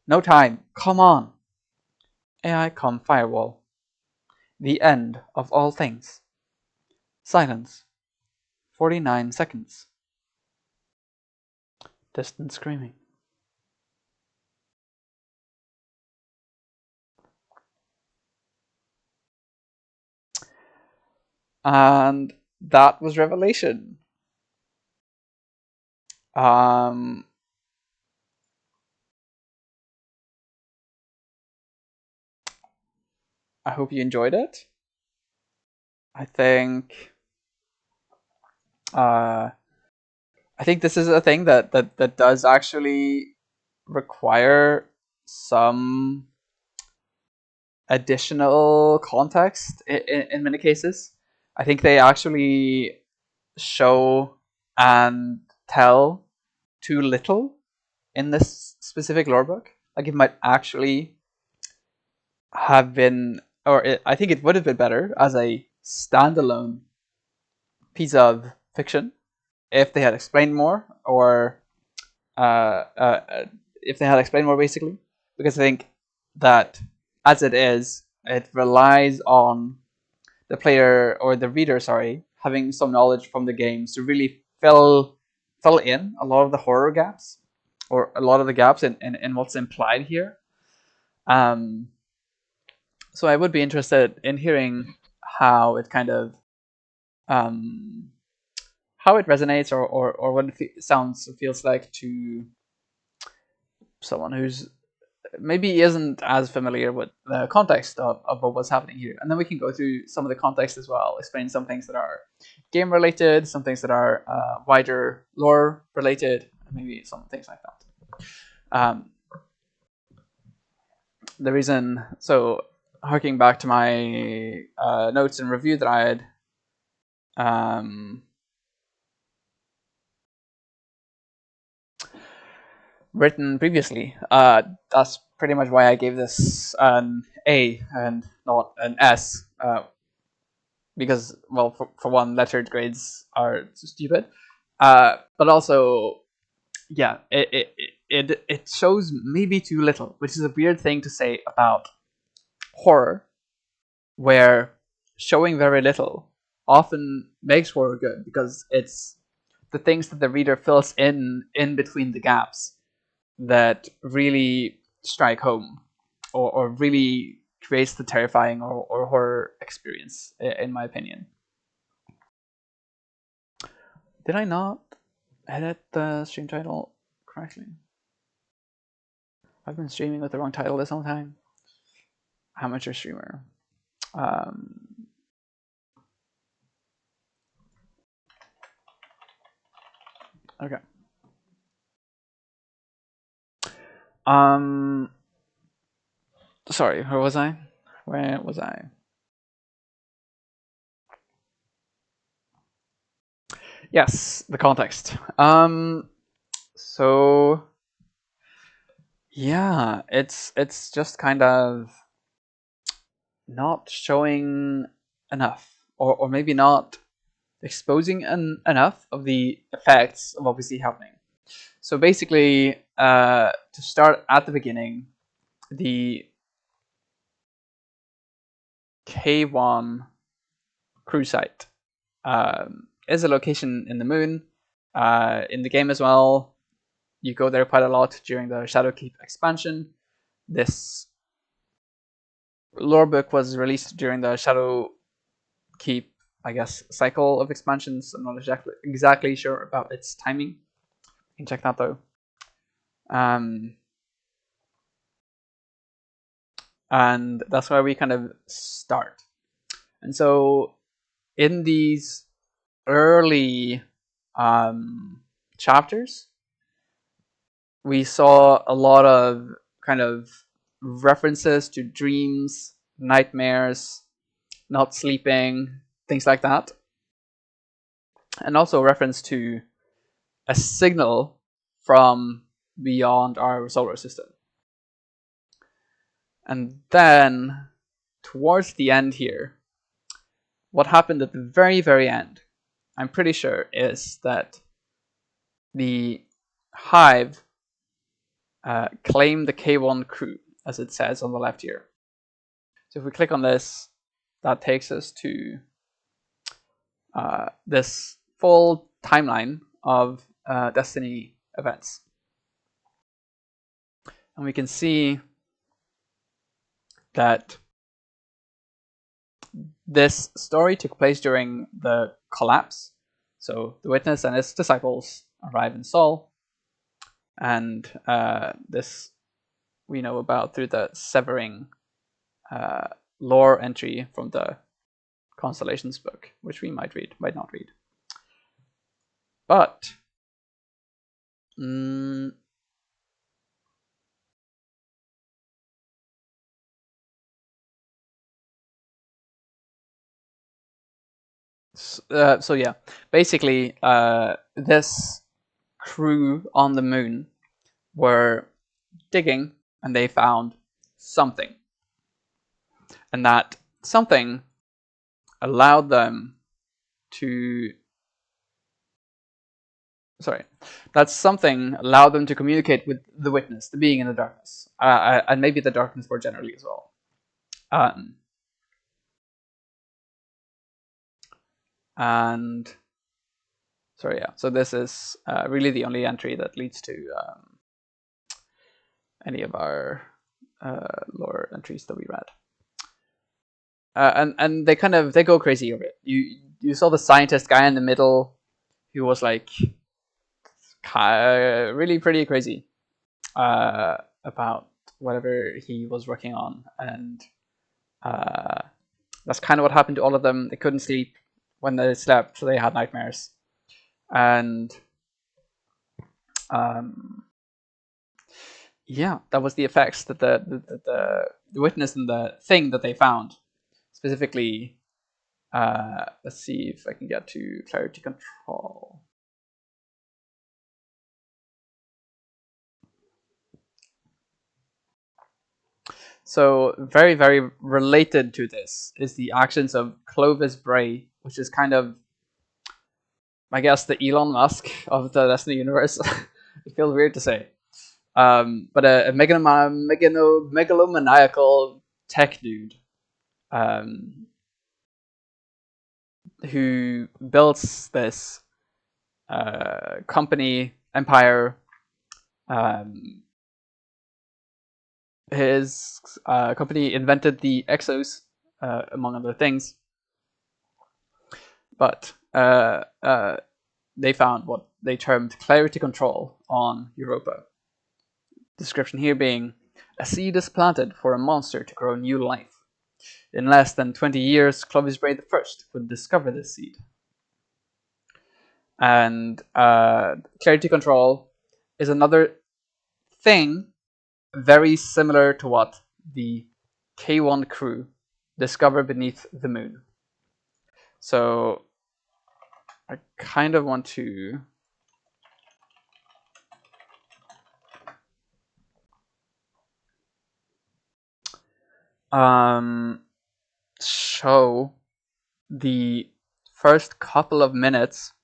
No time. Come on. AI come firewall. The end of all things. Silence. 49 seconds. Distant screaming. And that was Revelation. Um, I hope you enjoyed it. I think uh, I think this is a thing that does actually require some additional context in many cases. I think they actually show and tell too little in this specific lore book. Like it might actually have been, I think it would have been better as a standalone piece of fiction if they had explained more, or uh, uh, if they had explained more, basically, because I think that as it is, it relies on the player or the reader, sorry, having some knowledge from the games to really fill in a lot of the horror gaps or a lot of the gaps in what's implied here. Um, so I would be interested in hearing how it kind of um, how it resonates, or what it sounds feels like to someone who's maybe isn't as familiar with the context of what was happening here. And then we can go through some of the context as well, explain some things that are game related, some things that are wider lore related, and maybe some things like that. The reason, so harking back to my notes and review that I had written previously, that's pretty much why I gave this an A and not an S. Because, well, for one, lettered grades are stupid, but also, yeah, it shows maybe too little, which is a weird thing to say about horror, where showing very little often makes horror good, because it's the things that the reader fills in between the gaps that really strike home, or really creates the terrifying or horror experience, in my opinion. Did I not edit the stream title correctly? I've been streaming with the wrong title this whole time. Amateur streamer. Um, okay. Um, sorry, where was I? Where was I? Yes, the context. So yeah, it's just kind of not showing enough, or maybe not exposing enough of the effects of what we see happening. So basically, to start at the beginning, the K1 crew site is a location in the moon, in the game as well. You go there quite a lot during the Shadowkeep expansion. This lore book was released during the Shadowkeep, I guess, cycle of expansions. I'm not exactly sure about its timing. You can check that though. And that's where we kind of start. And so in these early chapters, we saw a lot of kind of references to dreams, nightmares, not sleeping, things like that, and also a reference to a signal from beyond our solar system. And then, towards the end here, what happened at the very, very end, I'm pretty sure, is that the Hive claimed the K1 crew, as it says on the left here. So if we click on this, that takes us to this full timeline of Destiny events. And we can see that this story took place during the collapse. So the witness and his disciples arrive in Sol, and this we know about through the severing lore entry from the Constellations book, which we might read, might not read. But so yeah, basically, this crew on the moon were digging, and they found something, and that something allowed them to communicate with the witness, the being in the darkness, and maybe the darkness more generally as well. And sorry, yeah. So this is really the only entry that leads to any of our lore entries that we read. And they go crazy over it. You saw the scientist guy in the middle, who was like really pretty crazy about whatever he was working on, and that's kind of what happened to all of them. They couldn't sleep. When they slept, they had nightmares, and yeah, that was the effects that the witness and the thing that they found. Specifically, let's see if I can get to clarity control. So very, very related to this is the actions of Clovis Bray, which is kind of, I guess, the Elon Musk of the Destiny universe. It feels weird to say. But a megalomaniacal tech dude who builds this company empire. His company invented the Exos, among other things. But they found what they termed clarity control on Europa. Description here being, a seed is planted for a monster to grow new life. In less than 20 years, Clovis Bray I would discover this seed. And clarity control is another thing very similar to what the K1 crew discovered beneath the moon. So I kind of want to show the first couple of minutes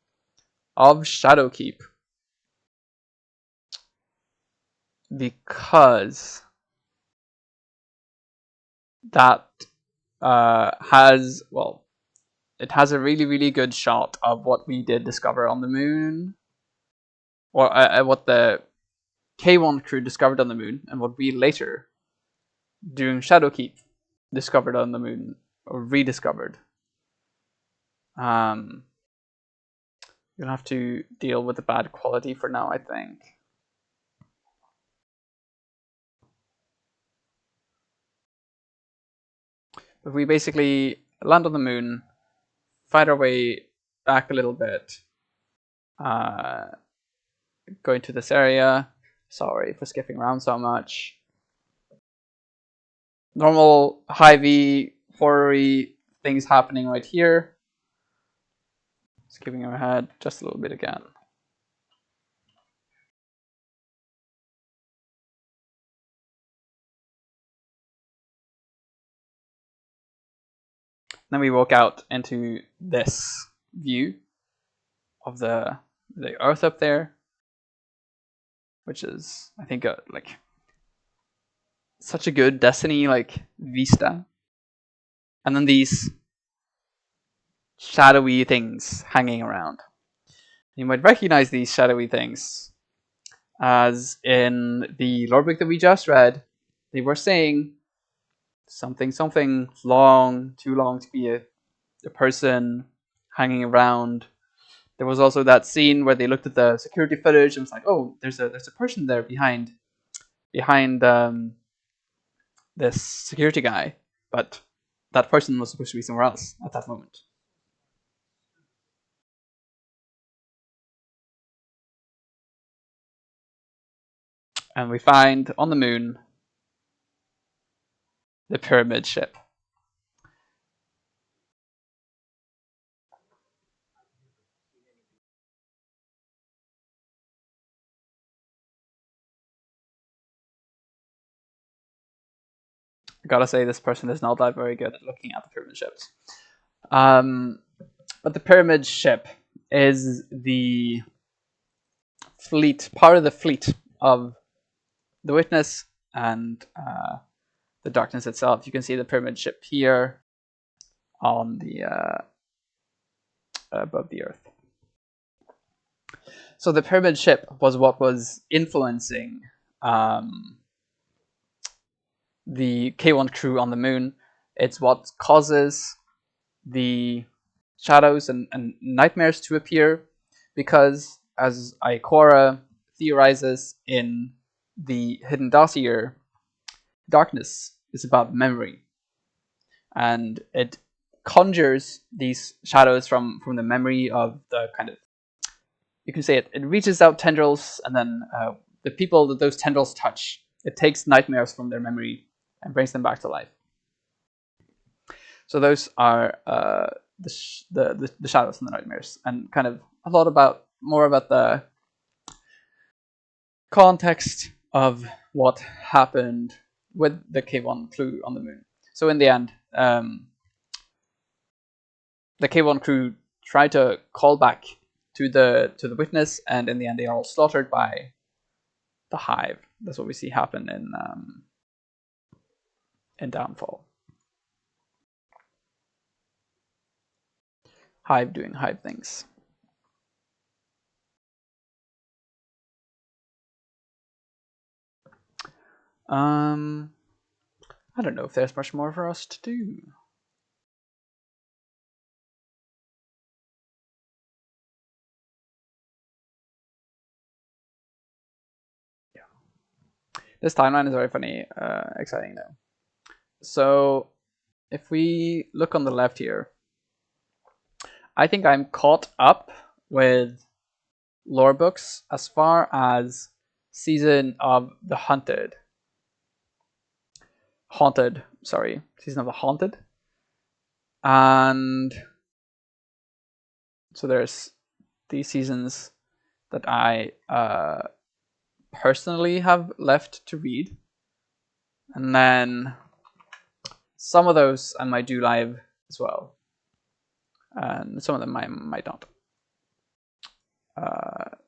of Shadowkeep, because that has, well, it has a really, really good shot of what we did discover on the moon, or what the K1 crew discovered on the moon, and what we later, during Shadowkeep, discovered on the moon, or rediscovered. You'll have to deal with the bad quality for now, I think. But we basically land on the moon, fight our way back a little bit. Going to this area. Sorry for skipping around so much. Normal high V horror-y things happening right here. Skipping ahead just a little bit again. Then we walk out into this view of the Earth up there, which is, I think, like such a good Destiny like vista. And then these shadowy things hanging around. You might recognize these shadowy things as in the lore book that we just read. They were saying something long, too long to be a person hanging around. There was also that scene where they looked at the security footage and was like, oh, there's a person there behind this security guy, but that person was supposed to be somewhere else at that moment. And we find on the moon the pyramid ship. I gotta say, this person is not that very good at looking at the pyramid ships. But the pyramid ship is the fleet, part of the fleet of the Witness and the darkness itself. You can see the pyramid ship here on the above the Earth. So the pyramid ship was what was influencing the K1 crew on the moon. It's what causes the shadows and nightmares to appear, because as Ikora theorizes in the Hidden Dossier, darkness is about memory, and it conjures these shadows from the memory of the kind of, you can say it reaches out tendrils, and then the people that those tendrils touch, it takes nightmares from their memory and brings them back to life. So those are the shadows and the nightmares, and kind of a lot more about the context of what happened with the K1 crew on the moon. So in the end, the K1 crew tried to call back to the Witness, and in the end they are all slaughtered by the Hive. That's what we see happen in Downfall. Hive doing Hive things. I don't know if there's much more for us to do. Yeah. This timeline is very funny, exciting though. So if we look on the left here, I think I'm caught up with lore books as far as Season of the Haunted. Season of the Haunted. And so there's these seasons that I personally have left to read. And then some of those I might do live as well. And some of them I might not.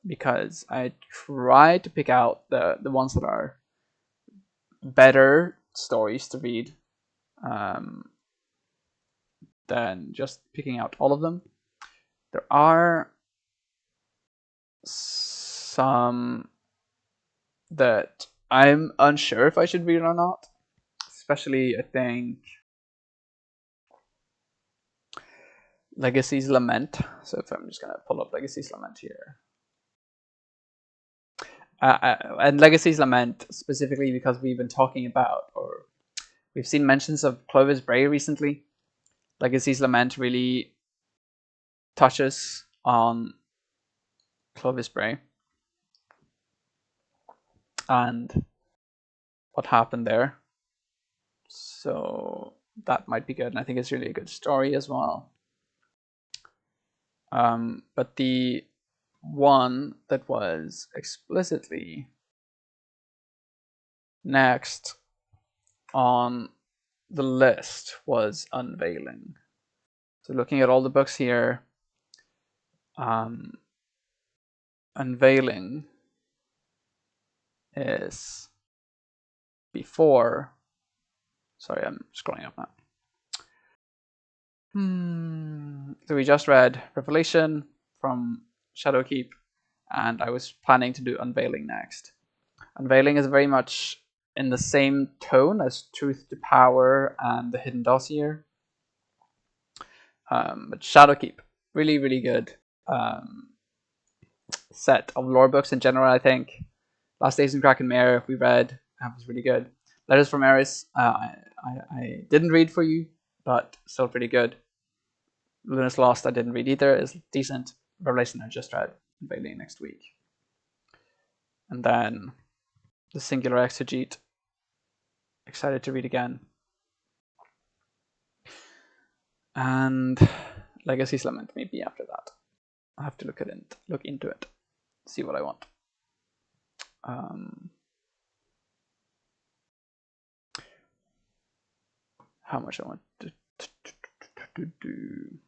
Because I try to pick out the ones that are better stories to read than just picking out all of them. There are some that I'm unsure if I should read or not. Especially, I think, Legacy's Lament. So if I'm just going to pull up Legacy's Lament here. And Legacy's Lament specifically because we've been talking about, or we've seen mentions of Clovis Bray recently. Legacy's Lament really touches on Clovis Bray and what happened there. So that might be good, and I think it's really a good story as well. But the one that was explicitly next on the list was Unveiling. So looking at all the books here, Unveiling is before. Sorry, I'm scrolling up now. So we just read Revelation from Shadowkeep, and I was planning to do Unveiling next. Unveiling is very much in the same tone as Truth to Power and The Hidden Dossier. But Shadowkeep, really, really good set of lore books in general, I think. Last Days in Krakenmere, we read, that was really good. Letters from Eris, I didn't read for you, but still pretty good. Luna's Lost, I didn't read either, is decent. Revelation, I just read. Unveiling next week. And then The Singular Exegete, excited to read again. And Legacy's Lament maybe after that. I have to look into it, see what I want. How much I want to do.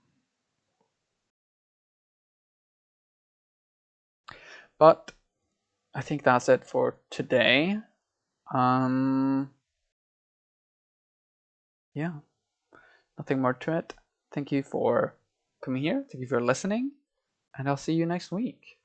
But I think that's it for today. Yeah, nothing more to it. Thank you for coming here. Thank you for listening. And I'll see you next week.